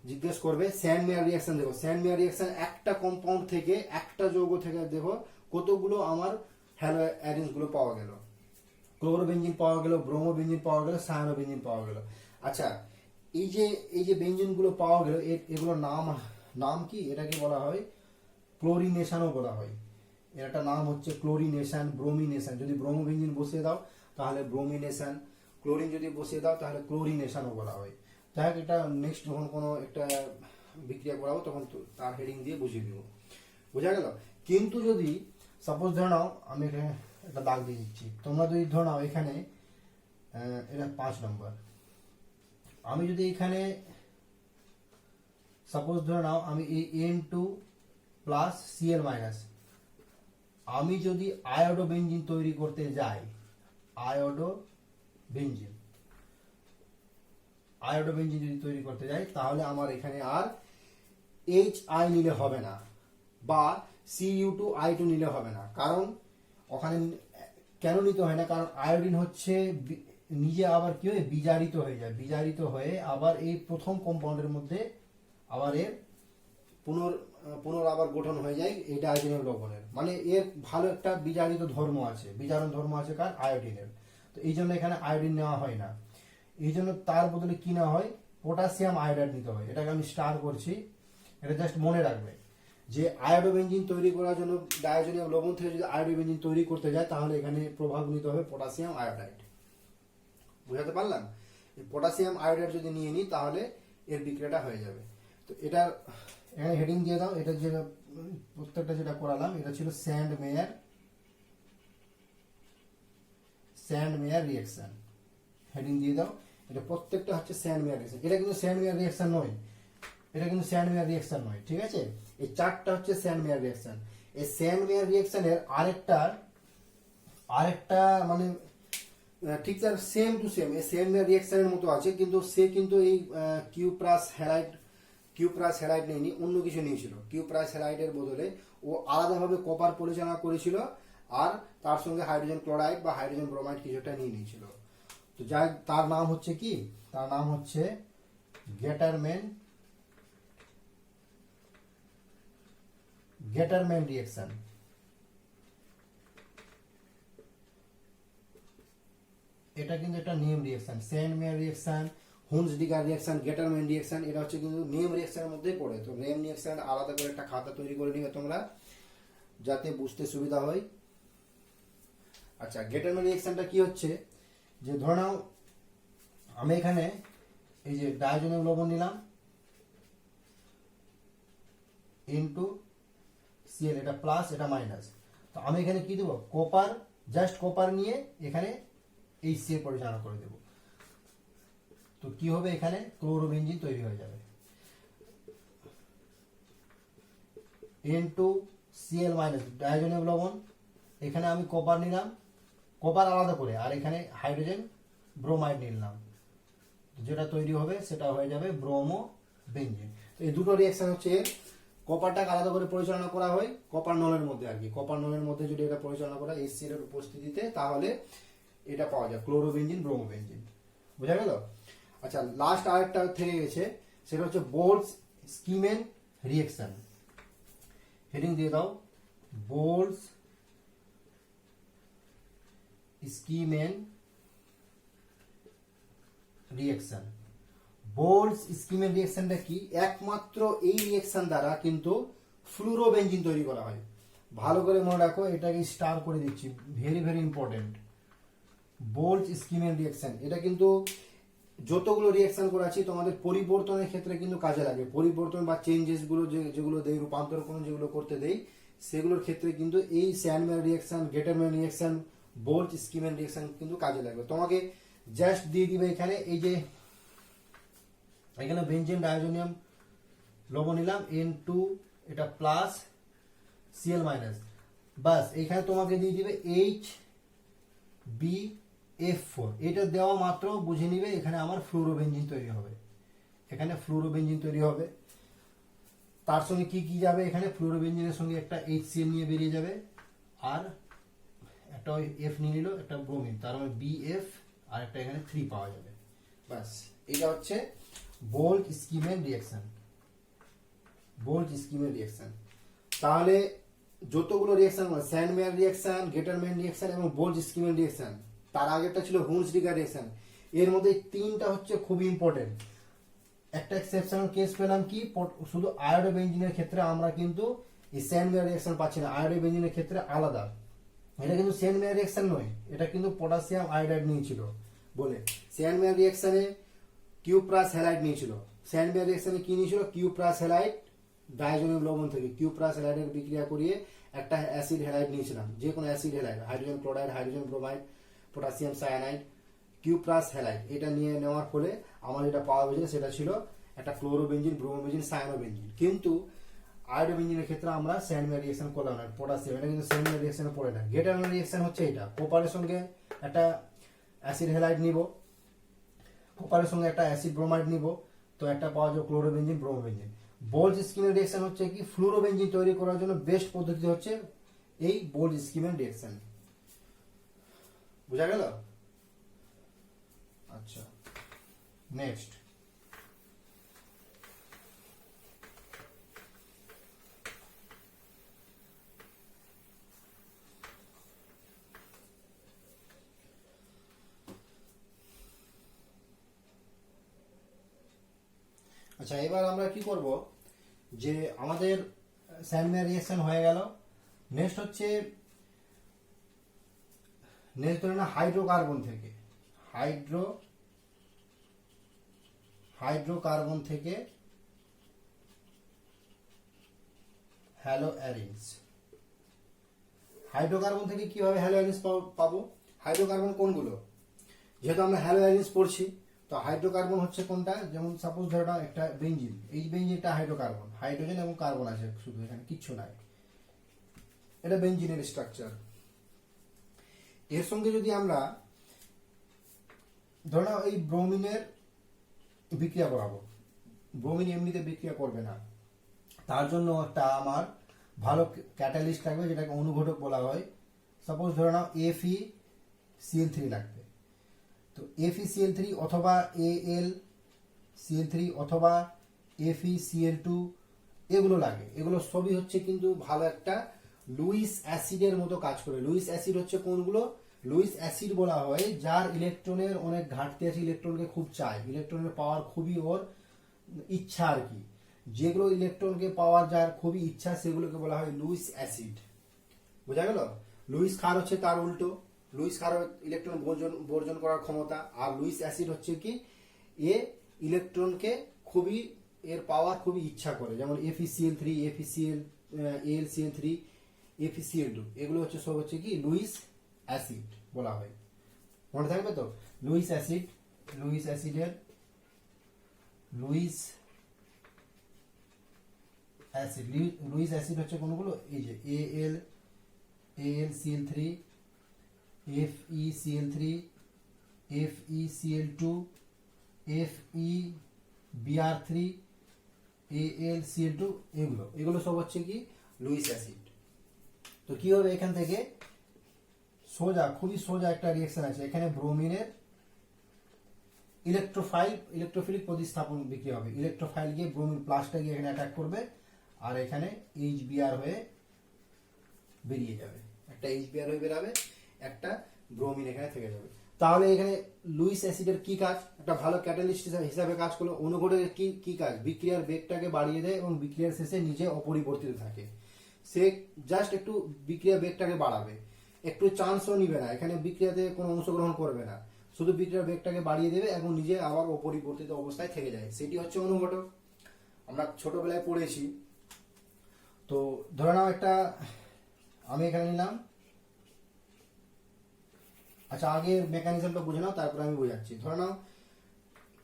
জিজ্ঞেস করবে স্যান্ড মেয়ার রিঅ্যাকশন, দেখো স্যান্ড মেয়ার রিঅ্যাকশন একটা কম্পাউন্ড থেকে, একটা যৌগ থেকে দেখো কতগুলো আমার হ্যালো অ্যারেঞ্জ গুলো পাওয়া গেল, ক্লোরোবেনজিন পাওয়া গেল, ব্রোমোবেনজিন পাওয়া গেল, সায়ানোবেনজিন পাওয়া গেল। আচ্ছা, এই যে বেনজিন গুলো পাওয়া গেল, এগুলোর নাম কি, এটাকে বলা হয় ক্লোরিনেশনও বলা হয়। এর একটা নাম হচ্ছে ক্লোরিনেশন, ব্রোমিনেশন। যদি ব্রোমোবেনজিন বসিয়ে দাও তাহলে ব্রোমিনেশন, ক্লোরিন যদি বসিয়ে দাও তাহলে ক্লোরিনেশনও বলা হয়। যাই হোক, এটা নেক্সট যখন কোনো একটা বিক্রিয়া করাবো তখন তার হেডিং দিয়ে বুঝিয়ে দিব, বোঝা গেল? কিন্তু যদি সাপোজ ধরে নাও, আমি এখানে একটা দাগ দিয়ে দিচ্ছি, তোমরা যদি ধরে নাও এখানে এটা 5 নম্বর, আমি যদি এখানে সাপোজ ধরে নাও আমি এই N2 প্লাস Cl মাইনাস, আমি যদি আয়োডো বেনজিন তৈরি করতে যাই, আয়োডো বেনজিন যদি তৈরি করতে যাই, তাহলে আমার এখানে আর HI নিলে হবে না, বা Cu2I2 নিলে হবে না। কারণ ওখানে কেন নিতে হয় না, কারণ আয়োডিন হচ্ছে নিজে আবার কি হয়, বিজারিত হয়ে যায়, বিজারিত হয়ে আবার এই প্রথম কম্পাউন্ডের মধ্যে আবার এর পুনর আবার গঠন হয়ে যায় এই ডায়াজোনিয়াম লবণের। মানে এর ভালো একটা বিজারিত ধর্ম আছে, বিজারণ ধর্ম আছে কার, আয়োডিনের। তো এই জন্য এখানে আয়োডিন নেওয়া হয় না, এই জন্য তার বদলে কি নেওয়া হয়, পটাশিয়াম আয়োডাইড নিতে হয়। এটাকে আমি স্টার করছি, এটা জাস্ট মনে রাখবে যে আয়োডোবেনজিন তৈরি করার জন্য ডায়াজোনিয়াম লবণ থেকে যদি আয়োডোবেনজিন তৈরি করতে যায়, তাহলে এখানে প্রভাব নিতে হবে পটাশিয়াম আয়োডাইড। বুঝাতে পারলাম? পটাশিয়াম আয়োডাইড যদি নিয়ে নিই তাহলে এর বিক্রিয়াটা হয়ে যাবে। তো এটার এখানে হেডিং দিয়ে দাও, এটা যে প্রত্যেকটা যেটা করালাম এটা ছিল স্যান্ড মেয়ার রিঅ্যাকশন, হেডিং দিয়ে দাও। এটা প্রত্যেকটা হচ্ছে স্যান্ড মেয়ার রিঅ্যাকশন। এটা কিন্তু স্যান্ড মেয়ার রিঅ্যাকশন নয়, ঠিক আছে? এই চারটা হচ্ছে স্যান্ড মেয়ার রিঅ্যাকশন। এই স্যান্ড মেয়ার রিঅ্যাকশনের আরেকটা মানে ঠিক তার সেম টু সেম এই স্যান্ড মেয়ার রিঅ্যাকশনের মতো আছে, কিন্তু সে কিন্তু এই কিউপ্রাস হ্যালাইড নেয়নি, অন্য কিছু নিয়েছিল। কিউপ্রাস হ্যালাইডের বদলে ও আলাদাভাবে কপার পরিচালনা করেছিল, আর তার সঙ্গে হাইড্রোজেন ক্লোরাইড বা হাইড্রোজেন ব্রোমাইড কিছুটা নিয়ে নিয়েছিল। তো যাই, তার নাম হচ্ছে কি, তার নাম হচ্ছে গেটারম্যান রিঅ্যাকশন। এটা কিন্তু একটা নেম রিঅ্যাকশন, স্যান্ড মেয়ার রিঅ্যাকশন, হুন্সডিগার রিঅ্যাকশন, গেটারম্যান রিঅ্যাকশন, এটা হচ্ছে কিন্তু নেম রিঅ্যাকশনের মধ্যেই পড়ে। তো নেম রিঅ্যাকশন আলাদা করে একটা খাতা তৈরি করে নিবে তোমরা, যাতে বুঝতে সুবিধা হয়। আচ্ছা, গেটারম্যান রিঅ্যাকশনটা কি হচ্ছে, যে ধরে নাও আমি এখানে এই যে ডায়াজোনিয়াম লবণ নিলাম ইনটু Cl, এটা প্লাস এটা মাইনাস। তো আমি এখানে কি দেবো, জাস্ট কপার নিয়ে এখানে এই Cl পরিচালনা করে দেব। তো কি হবে, এখানে ক্লোরোবেনজিন তৈরি হয়ে যাবে। Cl মাইনাস ডাইজোনিয়াম লবণ, এখানে আমি কপার নিলাম, কপার আলাদা করে, আর এখানে হাইড্রোজেন ব্রোমাইড নিলাম, যেটা তৈরি হবে সেটা হয়ে যাবে ব্রোমো বেঞ্জিন। তো এই দুটো রিঅ্যাকশন হচ্ছে এর। কপারটাকে আলাদা করে পরিচালনা করা হয় কপার নলের মধ্যে আর কি, কপার নলের মধ্যে যদি এটা পরিচালনা করা HCl এর উপস্থিতিতে, তাহলে এটা পাওয়া যায় ক্লোরোবেঞ্জিন ব্রোমোবেঞ্জিন। বোঝা গেল? আচ্ছা, লাস্ট আরেকটা থেকে গেছে, সেটা হচ্ছে বোলস স্কিমেন রিঅ্যাকশন। হেডিং দিয়ে দাও, বোলস স্কিমেন রিঅ্যাকশন। বোলস স্কিমেন রিঅ্যাকশনটা কি? একমাত্র এই রিঅ্যাকশন দ্বারা কিন্তু ফ্লুরোবেঞ্জিন তৈরি করা হয়। ভালো করে মনে রাখো, এটাকে স্টার করে দিচ্ছি, very very important. Balz Schiemann reaction, এটা কিন্তু যতগুলো রিঅ্যাকশন করাচ্ছি তোমাদের পরিবর্তনের ক্ষেত্রে কিন্তু কাজে লাগে। পরিবর্তন বা চেঞ্জেস গুলো যেগুলো দেই, রূপান্তরকরণ যেগুলো করতে দেই, সেগুলোর ক্ষেত্রে কিন্তু এই Sandmeyer reaction, Gattermann reaction, Balz Schiemann reaction কিন্তু কাজে লাগবে। তোমাকে জাস্ট দিয়ে দিবে এখানে, এই যে এখানে বেঞ্জিন ডাইজোনিয়াম লবণ নিলাম N2, এটা প্লাস Cl মাইনাস, বাস এখানে তোমাকে দিয়ে দিবে HbF4। এটা দেওয়া মাত্র বুঝে নিবে এখানে আমার ফ্লুরোবেঞ্জিন তৈরি হবে, এখানে ফ্লুরোবেঞ্জিন তৈরি হবে। তার সঙ্গে কি কি যাবে? এখানে ফ্লুরোবেঞ্জিনের সঙ্গে একটা HCl নিয়ে বেরিয়ে যাবে, আর একটা ওই F নিয়ে নিল, একটা ব্রোমিন, তার মানে BF, আর একটা এখানে 3 পাওয়া যাবে। বাস, এটা হচ্ছে Balz Schiemann reaction. Balz Schiemann reaction. তাহলে যতগুলো reaction, Sandmeyer reaction, Gattermann reaction এবং বোল্ট স্কিমেন রিঅ্যাকশন, তার আগেরটা ছিল হুন্সডিগার রিঅ্যাকশন, এর মধ্যে তিনটা হচ্ছে খুবই ইম্পর্টেন্ট। একটা এক্সেপশনাল কেস পেলাম কি, শুধু আয়োডোবেঞ্জিনের ক্ষেত্রে আমরা কিন্তু এই স্যান্ডম্যান রিঅ্যাকশন পাচ্ছি না, আয়োডোবেঞ্জিনের ক্ষেত্রে আলাদা। এটা কিন্তু স্যান্ডম্যান রিঅ্যাকশন নয়, এটা কিন্তু পটাশিয়াম আয়োডাইড নিয়েছিল বলে। স্যান্ডম্যান রিঅ্যাকশনে কিউপ্রাস হ্যালাইড নিয়েছিল, স্যান্ডম্যান রিঅ্যাকশনে কি নিয়েছিল? কিউপ্রাস হ্যালাইড ডাইজোনিয়াম লবণ থেকে কিউপ্রাস হ্যালাইডের বিক্রিয়া করিয়ে একটা অ্যাসিড হ্যালাইড নিয়েছিলাম, যে কোনো acid halide, hydrogen chloride, hydrogen bromide, potassium cyanide, cuprous halide, এটা নিয়ে নেওয়ার ফলে আমার যেটা পাওয়া গেছিল সেটা ছিল একটা ক্লোরোবেঞ্জিন, ব্রোমোবেঞ্জিন, সায়ানোবেঞ্জিন। কিন্তু আয়োডোবেঞ্জিনের ক্ষেত্রে আমরা স্যান্ডম্যান রিঅ্যাকশন করলাম না, পটাশিয়াম, এটা কিন্তু স্যান্ডম্যান রিঅ্যাকশনে পড়ে না। গেটারম্যান রিঅ্যাকশন হচ্ছে এটা, কোপারের সঙ্গে একটা অ্যাসিড হ্যালাইড নিব, কোপারের সঙ্গে একটা অ্যাসিড ব্রোমাইড নিব, তো একটা পাওয়া যাবে chlorobenzene, bromobenzene. Bolt Schiemann reaction হচ্ছে কি, ফ্লুরোবেঞ্জিন তৈরি করার জন্য বেস্ট পদ্ধতি হচ্ছে এই বোল্ট স্কিমেন রিঅ্যাকশন। বুঝা গেল? আচ্ছা, নেক্সট। আচ্ছা, এবার আমরা কি করব, যে আমাদের স্যান্ডম্যান রিঅ্যাকশন হয়ে গেল, নেক্সট হচ্ছে, নেক্সট ধরে না হাইড্রোকার্বন থেকে, হাইড্রোকার্বন থেকে হ্যালো অ্যারিনস। হাইড্রোকার্বন থেকে কিভাবে হ্যালো অ্যারিনস পাবো? হাইড্রোকার্বন কোনগুলো? যেহেতু আমরা হ্যালো অ্যারিনস পড়ছি, তো হাইড্রোকার্বন হচ্ছে কোনটা? যেমন সাপোজ ধরে নাও একটা বেঞ্জিন, এই বেঞ্জিনটা হাইড্রোকার্বন, হাইড্রোজেন এবং কার্বন আছে শুধু, এখানে কিচ্ছু নাই, এটা বেঞ্জিনের স্ট্রাকচার। এর সঙ্গে যদি আমরা ধরে নাও এই ব্রোমিনের বিক্রিয়া করাবো, ব্রোমিন এমনিতে বিক্রিয়া করবে না, তার জন্য একটা আমার ভালো ক্যাটালিস্ট লাগবে, যেটাকে অনুঘটক বলা হয়। সাপোজ ধরে নাও FeCl3 লাগবে, তো FeCl3 অথবা AlCl3 অথবা FeCl2 এগুলো লাগে। এগুলো সবই হচ্ছে কিন্তু ভালো একটা লুইস অ্যাসিডের মতো কাজ করে। লুইস অ্যাসিড হচ্ছে কোনগুলো? লুইস অ্যাসিড বলা হয় যার ইলেকট্রনের অনেক ঘাটতি আছে, ইলেকট্রনকে খুব চায়, ইলেকট্রনের পাওয়ার খুবই ওর ইচ্ছা আর কি। যেগুলো ইলেকট্রনকে পাওয়ার যার খুবই ইচ্ছা, সেগুলোকে বলা হয় লুইস অ্যাসিড। বোঝা গেল? লুইস ক্ষার হচ্ছে তার উল্টো, লুইস ক্ষার ইলেকট্রন বর্জন করার ক্ষমতা, আর লুইস অ্যাসিড হচ্ছে কি, এ ইলেকট্রনকে খুবই, এর পাওয়ার খুবই ইচ্ছা করে। যেমন FeCl3, AlCl3, FeCl2, এগুলো হচ্ছে সব হচ্ছে কি লুইস অ্যাসিড বলা হয়। মনে থাকবে তো? লুইস অ্যাসিড, লুইস অ্যাসিডের লুইস অ্যাসিড। লুইস অ্যাসিড হচ্ছে কোনগুলো, এই যে AlCl3, FeCl3, FeCl2, FeBr3, AlCl2, এগুলো সব হচ্ছে কি লুইস অ্যাসিড। তো কি হবে এখান থেকে, খুবই সোজা একটা রিঅ্যাকশন আছে, এখানে ব্রোমিনের ইলেকট্রোফিলিক প্রতিস্থাপন বিক্রিয়া হবে। ইলেকট্রোফাইল গিয়ে ব্রোমিন প্লাসটা গিয়ে এখানে অ্যাটাক করবে, আর এখানে HBr হয়ে বেরিয়ে যাবে, একটা HBr হয়ে বেরাবে, একটা ব্রোমিন এখানে থেকে যাবে। তাহলে এখানে লুইস অ্যাসিডের কি কাজ, একটা ভালো ক্যাটালিস্ট হিসাবে কাজ করলো। অনুঘটকের কি কাজ, বিক্রিয়ার বেগটাকে বাড়িয়ে দেয় এবং বিক্রিয়ার শেষে নিজে অপরিবর্তিত থাকে। সে জাস্ট একটু বিক্রিয়ার বেগটাকে বাড়াবে, একটু চান্সও নিবে না, এখানে বিক্রিয়াতে কোনো অংশগ্রহণ করবে না, শুধু বিক্রিয়ার বেগটাকে বাড়িয়ে দেবে এবং নিজে আবার অপরিবর্তিত অবস্থায় থেকে যায়, সেটি হচ্ছে অনুঘটক। আমরা ছোটবেলায় পড়েছি। তো ধরে নাও একটা, আমি এখানে নিলাম, আচ্ছা আগে মেকানিজমটা বুঝে নাও, তারপরে আমি বোঝাচ্ছি। ধরে নাও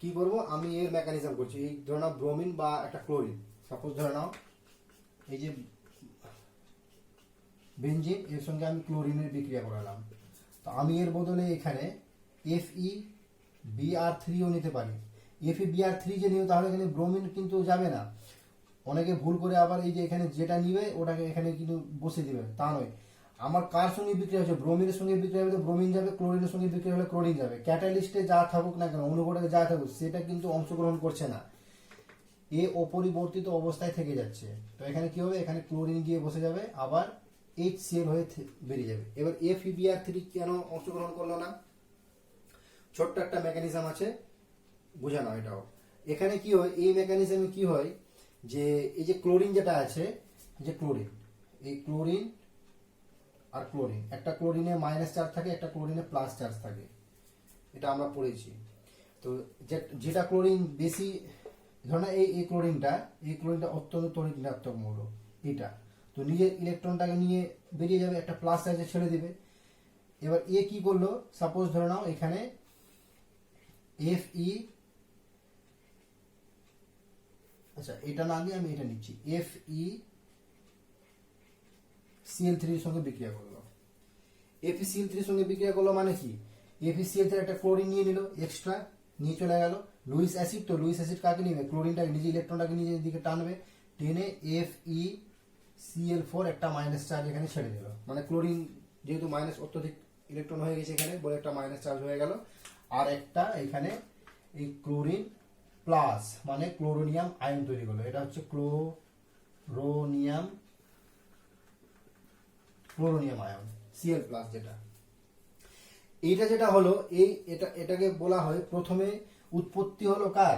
কি করব, আমি এর মেকানিজম করছি, এই ধরে নাও ব্রোমিন বা একটা ক্লোরিন, সাপোজ ধরে নাও এই যে বেনজিন, এর সঙ্গে আমি ক্লোরিনের বিক্রিয়া করালাম। তো আমি এর বদলে এখানে FeBr3ও নিতে পারি। FeBr3 যে নিও, তাহলে এখানে ব্রোমিন কিন্তু যাবে না। অনেকে ভুল করে আবার এই যে এখানে যেটা নিবে ওটাকে এখানে কিন্তু বসে দিবে, তা নয়। আমার কার সঙ্গে বিক্রিয়া হচ্ছে, ব্রোমিনের সঙ্গে বিক্রিয়া হবে তো ব্রোমিন যাবে, ক্লোরিনের সঙ্গে বিক্রিয়া হলে ক্লোরিন যাবে। ক্যাটালিস্টে যা থাকুক না কেন, অনুঘটকে যা থাকুক, সেটা কিন্তু অংশগ্রহণ করছে না, এ অপরিবর্তিত অবস্থায় থেকে যাচ্ছে। তো এখানে কি হবে, এখানে ক্লোরিন গিয়ে বসে যাবে, আবার HCl হয়ে বেরিয়ে যাবে। এবার FeBr3 কেন অংশগ্রহণ করলো না, ছোট্ট একটা মেকানিজম আছে, বুঝে নাও এটাও। এখানে কি হয়, এই মেকানিজমে কি হয় যে এই যে ক্লোরিন যেটা আছে, যে ক্লোরিন, এই ক্লোরিন আর ক্লোরিন, একটা ক্লোরিনে মাইনাস চার্জ থাকে, একটা ক্লোরিনে প্লাস চার্জ থাকে, এটা আমরা পড়েছি। তো যেটা ক্লোরিন বেশি, ধরো না এই ক্লোরিনটা অত্যন্ত তড়িৎ ঋণাত্মক মৌল, এটা তো নিজের ইলেকট্রনটাকে নিয়ে বেরিয়ে যাবে, একটা প্লাস চার্জে ছেড়ে দিবে। এবার এ কি করলো, সাপোজ ধরে নাও এখানে আচ্ছা এটা না দিয়ে আমি এটা নিচ্ছি, FeCl3 এর সঙ্গে বিক্রিয়া করলো। FeCl3 এর সঙ্গে বিক্রিয়া করলো মানে কি, FeCl3 একটা ক্লোরিন নিয়ে নিল, এক্সট্রা নিয়ে চলে গেল। লুইস অ্যাসিড, তো লুইস অ্যাসিড কাকে নিবে, ক্লোরিনটাকে, নিজে ইলেকট্রনটাকে নিজের দিকে টানবে, টেনে FeCl4 একটা মাইনাস চার্জ এখানে ছেড়ে দিল, মানে ক্লোরিন যেহেতু মাইনাস অত্যধিক ইলেকট্রন হয়ে গেছে এখানে, বলে একটা মাইনাস চার্জ হয়ে গেল। আর একটা এখানে এই ক্লোরিন প্লাস মানে ক্লোরোনিয়াম আয়ন তৈরি করলো, এটা হচ্ছে ক্লোরোনিয়াম আয়ন Cl প্লাস, যেটা হলো এটাকে বলা হয় প্রথমে উৎপত্তি হলো কার,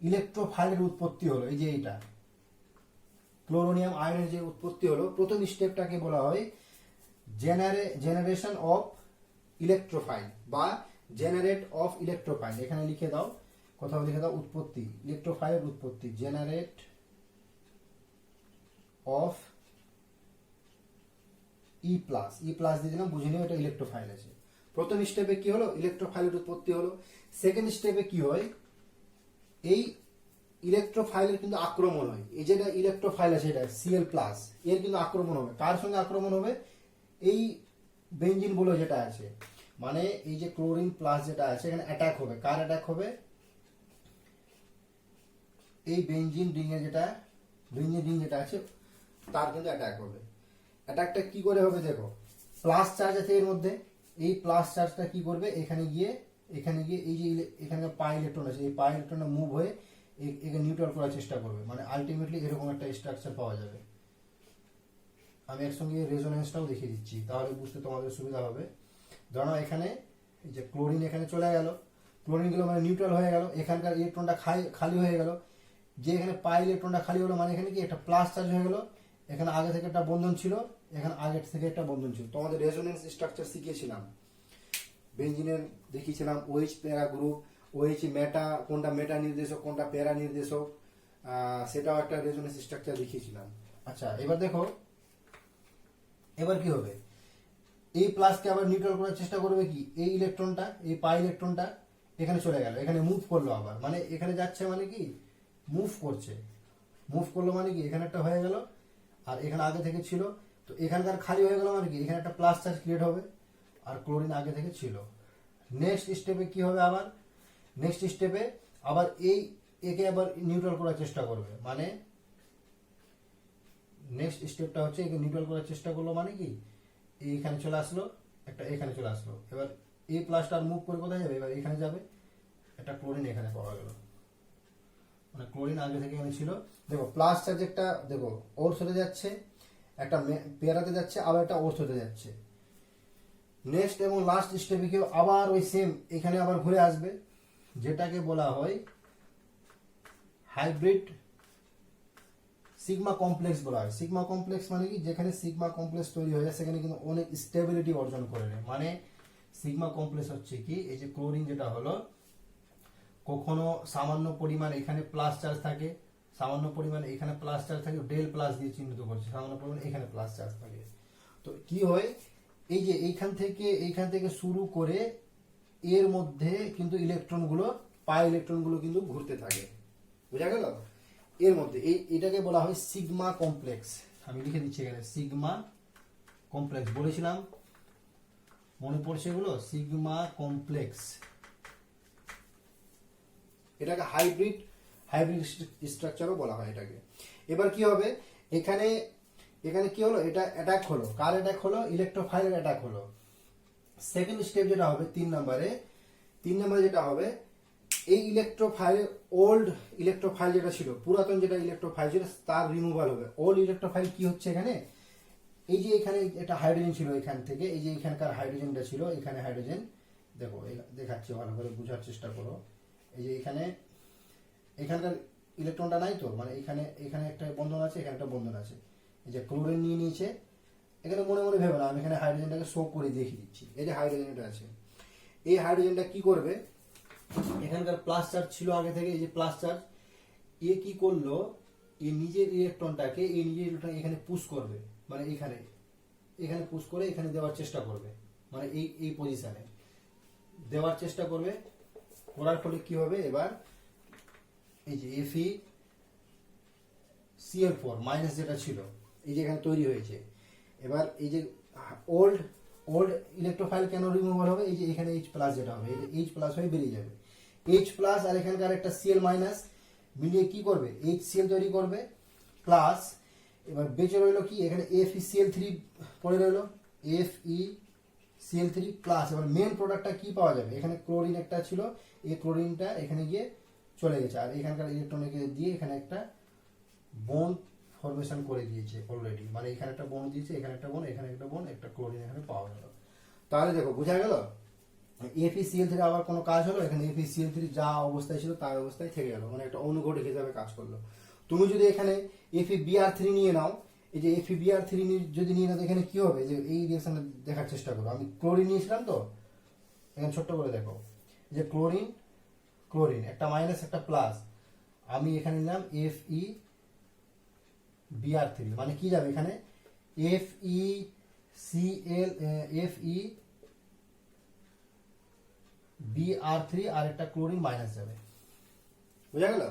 ইলেকট্রোফাইলের উৎপত্তি হলো, এই যে এইটা ক্লোরোনিয়াম আয়নের যে উৎপত্তি হলো, প্রথম স্টেপটাকে বলা হয় জেনারেশন অফ ইলেকট্রোফাইল বা জেনারেট অফ ইলেকট্রোফাইল। এখানে লিখে দাও, কোথাও লিখে দাও উৎপত্তি, ইলেকট্রোফাইলের উৎপত্তি, জেনারেট অফ ই প্লাস দিয়ে দিলাম, বুঝে নিও এটা ইলেকট্রোফাইল আছে। প্রথম স্টেপে কি হলো, ইলেকট্রোফাইলের উৎপত্তি হলো। সেকেন্ড স্টেপে কি হয়, এই ইলেকট্রোফাইলের কিন্তু আক্রমণ হয়, এই যেটা ইলেকট্রোফাইল আছে এটা Cl প্লাস, এর কিন্তু আক্রমণ হবে, কার সঙ্গে আক্রমণ হবে, এই বেনজিন গুলো যেটা আছে, মানে এই যে ক্লোরিন প্লাস যেটা আছে এখানে অ্যাটাক হবে, কার অ্যাটাক হবে, এই বেনজিন রিং যেটা আছে তার কিন্তু অ্যাটাক হবে। অ্যাটাকটা কি করে হবে দেখো, প্লাস চার্জ আছে এর মধ্যে, এই প্লাস চার্জটা কি করবে, এখানে গিয়ে এই যে এখানে পাই ইলেকট্রন আছে, এই পাই ইলেকট্রনটা মুভ হয়ে একে নিউট্রাল করার চেষ্টা করবে, মানে আলটিমেটলি এরকম একটা স্ট্রাকচার পাওয়া যাবে। আমি এর সঙ্গে রেজোনেন্সটাও দেখিয়ে দিচ্ছি, তাহলে বুঝতে তোমাদের সুবিধা হবে। ধরো এখানে এই যে ক্লোরিন এখানে চলে গেল, ক্লোরিন গুলো মানে নিউট্রাল হয়ে গেল, এখানকার ইলেকট্রনটা খালি হয়ে গেল, যে এখানে পাই ইলেকট্রনটা খালি হলো মানে এখানে কি একটা প্লাস চার্জ হয়ে গেল, এখানে আগে থেকে একটা বন্ধন ছিল, এখানে আগে থেকে একটা বন্ধন ছিল। তোমাদের রেজোনেন্স স্ট্রাকচার শিখিয়েছিলাম, বেনজিনের দেখিয়েছিলাম OH প্যারা গ্রুপ, OH মেটা, কোনটা মেটা নির্দেশক কোনটা প্যারা নির্দেশক, সেটাও একটা রেজোনেন্স স্ট্রাকচার দেখিয়েছিলাম। আচ্ছা এবার দেখো, এবার কি হবে, এই প্লাসকে আবার নিউট্রাল করার চেষ্টা করবে কি, এই ইলেকট্রনটা, এই পাই ইলেকট্রনটা এখানে চলে গেল, এখানে মুভ করলো আবার, মানে এখানে যাচ্ছে মানে কি মুভ করছে, মুভ করলো মানে কি এখানে একটা হয়ে গেল, আর এখানে আগে থেকে ছিল, তো এখানকার খালি হয়ে গেল মানে কি এখানে একটা প্লাস চার্জ ক্রিয়েট হবে, আর ক্লোরিন আগে থেকে ছিল। নেক্সট স্টেপে কি হবে, আবার নেক্সট স্টেপে আবার এই একে আবার নিউট্রাল করার চেষ্টা করবে, মানে নেক্সট স্টেপটা হচ্ছে একে নিউট্রাল করার চেষ্টা করলো মানে কি এইখানে চলে আসলো, একটা এখানে চলে আসলো, এবার এই প্লাসটা মুভ করে কোথায় যাবে, এবার এখানে যাবে, একটা ক্লোরিন এখানে পাওয়া গেল, মানে ক্লোরিন আগে থেকে এখানে ছিল। দেখো প্লাস চার্জ একটা দেখো ওর সাথে যাচ্ছে, একটা পেয়ারাতে যাচ্ছে, আবার একটা ওর সাথে যাচ্ছে। নেক্সট এবং লাস্ট স্টেপে কেউ আবার ওই সেম এখানে আবার ঘুরে আসবে, যেটাকে বলা হয় হাইব্রিড সিগমা কমপ্লেক্স বলা হয়। সিগমা কমপ্লেক্স মানে কি, যেখানে সিগমা কমপ্লেক্স তৈরি হয়ে যায় সেখানে কিন্তু অনেক স্টেবিলিটি অর্জন করে নেয়। মানে সিগমা কমপ্লেক্স হচ্ছে কি, এই যে ক্লোরিন যেটা হলো, কখনো সামান্য পরিমাণ এখানে প্লাস চার্জ থাকে, সামান্য পরিমাণ এখানে প্লাস চার্জ থাকে, ডেল প্লাস দিয়ে চিহ্নিত করছে, সামান্য পরিমাণ এখানে প্লাস চার্জ থাকে। তো কি হয়, এই যে এইখান থেকে শুরু করে এর মধ্যে কিন্তু ইলেকট্রনগুলো ইলেকট্রনগুলো কিন্তু ঘুরতে থাকে, বুঝা গেল? এর মধ্যে এটাকে বলা হয় সিগমা কমপ্লেক্স। আমি লিখে দিচ্ছি এখানে সিগমা কমপ্লেক্স, বলেছিলাম মনে পড়ছে এগুলো, সিগমা কমপ্লেক্স। এটাকে হাইব্রিড স্ট্রাকচারও বলা হয় এটাকে। এবার কি হবে, এখানে কি হলো, এটা অ্যাটাক হলো, কার অ্যাটাক হলো, ইলেকট্রোফাইলের অ্যাটাক হলো। সেকেন্ড স্টেপ যেটা হবে 3 নম্বরে যেটা হবে, এই ইলেকট্রোফাইল ওল্ড ইলেকট্রোফাইল যেটা ছিল, পুরাতন যেটা ইলেকট্রোফাইল ছিল তার রিমুভাল হবে। ওল্ড ইলেকট্রোফাইল কি হচ্ছে এখানে, এই যে এখানে একটা হাইড্রোজেন ছিল এখান থেকে, এই যে এখানকার হাইড্রোজেনটা ছিল, এখানে হাইড্রোজেন, দেখো দেখাচ্ছি ভালো করে বোঝার চেষ্টা করো। এই যে এখানকার ইলেকট্রনটা নাই তো, মানে এখানে একটা বন্ধন আছে, এখানে একটা বন্ধন আছে, এই যে ক্লোরিন নিয়ে নিয়েছে। এখানে মনে মনে ভেবে না, আমি এখানে হাইড্রোজেনটাকে শো করে দেখিয়ে দিচ্ছি। এই যে হাইড্রোজেনটা আছে, এই হাইড্রোজেনটা কি করবে, এখানকার প্লাস চার্জ ছিল আগে থেকে, এই যে প্লাস চার্জ, এ কি করলো, এই নিজের ইলেকট্রনটাকে এখানে পুশ করবে, মানে এখানে পুশ করে এখানে দেওয়ার চেষ্টা করবে, মানে এই পজিশনে দেওয়ার চেষ্টা করবে। করার ফলে কি হবে, এবার এই যে FeCl4 মাইনাস যেটা ছিল, এই যে এখানে তৈরি হয়েছে। এবার এই যে ওল্ড ইলেকট্রোফাইল কেন রিমুভাল হবে, এই যে এখানে H প্লাস যেটা হবে, এই যে H প্লাস হয়ে বেরিয়ে যাবে। H প্লাস আর এখানকার একটা Cl মাইনাস মিলিয়ে কি করবে, HCl তৈরি করবে প্লাস। এবার বেঁচে রইলো কি, এখানে FeCl3 পড়ে রইলো, FeCl3 প্লাস। এবার মেন প্রোডাক্টটা কি পাওয়া যাবে, এখানে ক্লোরিন একটা ছিল, এই ক্লোরিনটা এখানে গিয়ে চলে গেছে, আর এখানকার ইলেকট্রনকে দিয়ে এখানে একটা বন্ড ফরমেশন করে দিয়েছে অলরেডি, মানে এখানে একটা বন্ড দিয়েছে, এখানে একটা বন্ড, এখানে একটা বন্ড, একটা ক্লোরিন এখানে পাওয়া গেল। তাহলে দেখো বোঝা গেল, FeCl3 আবার কোনো কাজ হলো, এখানে FeCl3 যা অবস্থায় ছিল তার অবস্থায় থেকে গেল, মানে একটা অনুঘটক হিসাবে কাজ করলো। তুমি যদি এখানে FeBr3 নিয়ে নাও, এই যে FeBr3 যদি নিয়ে নাও, এখানে কি হবে, যে এই রিঅ্যাকশনটা দেখার চেষ্টা করো। আমি ক্লোরিন নিয়েছিলাম তো, এখানে ছোট্ট করে দেখো, যে ক্লোরিন একটা মাইনাস একটা প্লাস, আমি এখানে নিলাম FeBr3, মানে কি যাবে এখানে FeBr3 আর একটা ক্লোরিন মাইনাস যাবে, বুঝা গেল?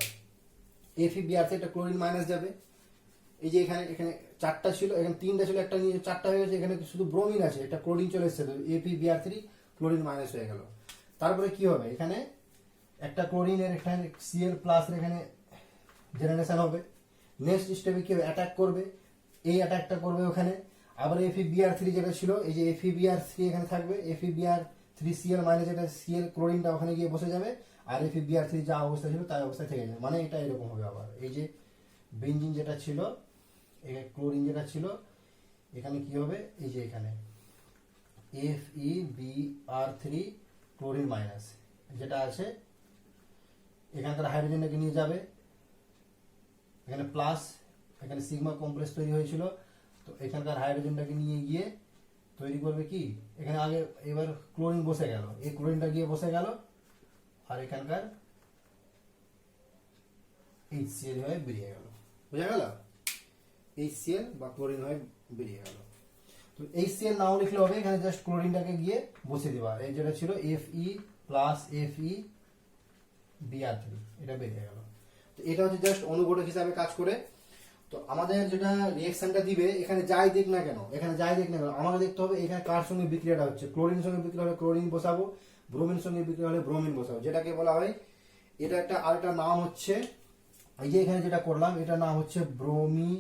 FeBr3 একটা ক্লোরিন মাইনাস যাবে। এই যে এখানে চারটা ছিল, এখানে তিনটা ছিল, একটা নিয়ে চারটা হয়ে গেছে, এখানে শুধু ব্রোমিন আছে, এটা ক্লোরিন চলে এসেছে, FeBr3 ক্লোরিন মাইনাস হয়ে গেল। তারপরে কি হবে, এখানে একটা ক্লোরিনের এখানে Cl প্লাস এখানে জেনারেশন হবে। নেক্সট স্টেপে কি হবে, অ্যাটাক করবে, এই অ্যাটাকটা করবে ওখানে। আবার FeBr3 যেটা ছিল, এই যে FeBr3 এখানে থাকবে, FeBr3Cl মাইনাস, এটা Cl ক্লোরিনটা ওখানে গিয়ে বসে যাবে, আর FeBr3 যা অবস্থা ছিল তাই অবস্থায় থেকে যাবে, মানে এটা এরকম হবে। আবার এই যে বেঞ্জিন যেটা ছিল, ক্লোরিন যেটা ছিল, এখানে কি হবে, এই যে এখানে FeBr3 ক্লোরিন মাইনাস যেটা আছে, এখানকার হাইড্রোজেনটাকে নিয়ে যাবে, এখানে প্লাস, এখানে সিগমা কমপ্লেক্স তৈরি হয়েছিল, তো এখানকার হাইড্রোজেনটাকে নিয়ে গিয়ে তৈরি করবে কি, এখানে আগে এবার ক্লোরিন বসে গেল, এই ক্লোরিনটা গিয়ে বসে গেল, আর এখানকার HCl হয়ে বেরিয়ে গেল, বুঝা গেল? HCl বা ক্লোরিন হয়ে বেরিয়ে গেল। তো HCl নাও লিখলে হবে, এখানে জাস্ট ক্লোরিনটাকে গিয়ে বসে দিবা, এই যেটা ছিল Fe প্লাস FeBr3, এটা বেরিয়ে গেল। তো এটা হচ্ছে জাস্ট অনুঘটক হিসাবে কাজ করে। তো আমাদের যেটা রিঅ্যাকশনটা দিবে, এখানে যাই দেখ না কেন, আমাকে দেখতে হবে এখানে কার সঙ্গে বিক্রিয়াটা হচ্ছে। ক্লোরিন সঙ্গে বিক্রিয়া হলে ক্লোরিন বসাবো, ব্রোমিন সঙ্গে বিক্রিয়া হলে ব্রোমিন বসাবো, যেটাকে বলা হয়, এটা একটা আরেকটা নাম হচ্ছে, এই যে এখানে যেটা করলাম এটার নাম হচ্ছে ব্রোমিনেশন,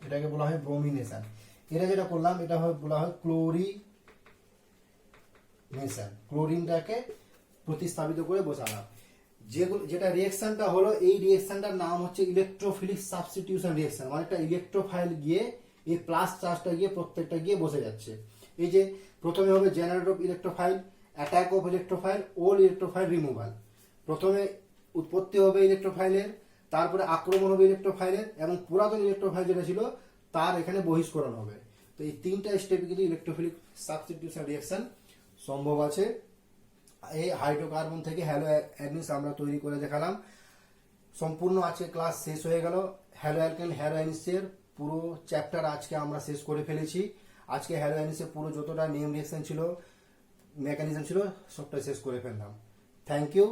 এটাকে বলা হয় ব্রোমিনেশন। এটা যেটা করলাম এটা বলা হয় ক্লোরিনেশন, ক্লোরিনটাকে প্রতিস্থাপিত করে বসালাম। যেটা রিঅ্যাকশনটা হলো, এই রিঅ্যাকশনটার নাম হচ্ছে ইলেকট্রোফিলিক সাবস্টিটিউশন রিঅ্যাকশন, মানে একটা ইলেকট্রোফাইল গিয়ে এই প্লাস চার্জটা গিয়ে প্রত্যেকটা গিয়ে বসে যাচ্ছে। এই যে প্রথমে হবে generator of electrophile, attack of electrophile, old electrophile removal. প্রথমে উৎপত্তি হবে ইলেকট্রোফাইলের, তারপরে আক্রমণ হবে ইলেকট্রোফাইলের, এবং পুরাতন ইলেকট্রোফাইল যেটা ছিল তার এখানে বহিষ্করণ হবে। তো এই তিনটা স্টেপে কিন্তু ইলেকট্রোফিলিক সাবস্টিটিউশন রিঅ্যাকশন সম্ভব আছে। এই হাইড্রোকার্বন থেকে হ্যালো অ্যারিনস আমরা তৈরি করে দেখালাম। সম্পূর্ণ আজকে ক্লাস শেষ হয়ে গেল। হ্যালো অ্যালকেন হ্যালো অ্যারিনসের পুরো চ্যাপ্টার আজকে আমরা শেষ করে ফেলেছি। আজকে হ্যালো অ্যারিনসের পুরো যতটা নেম রিঅ্যাকশন ছিল, মেকানিজম ছিল, সবটা শেষ করে ফেললাম। Thank you.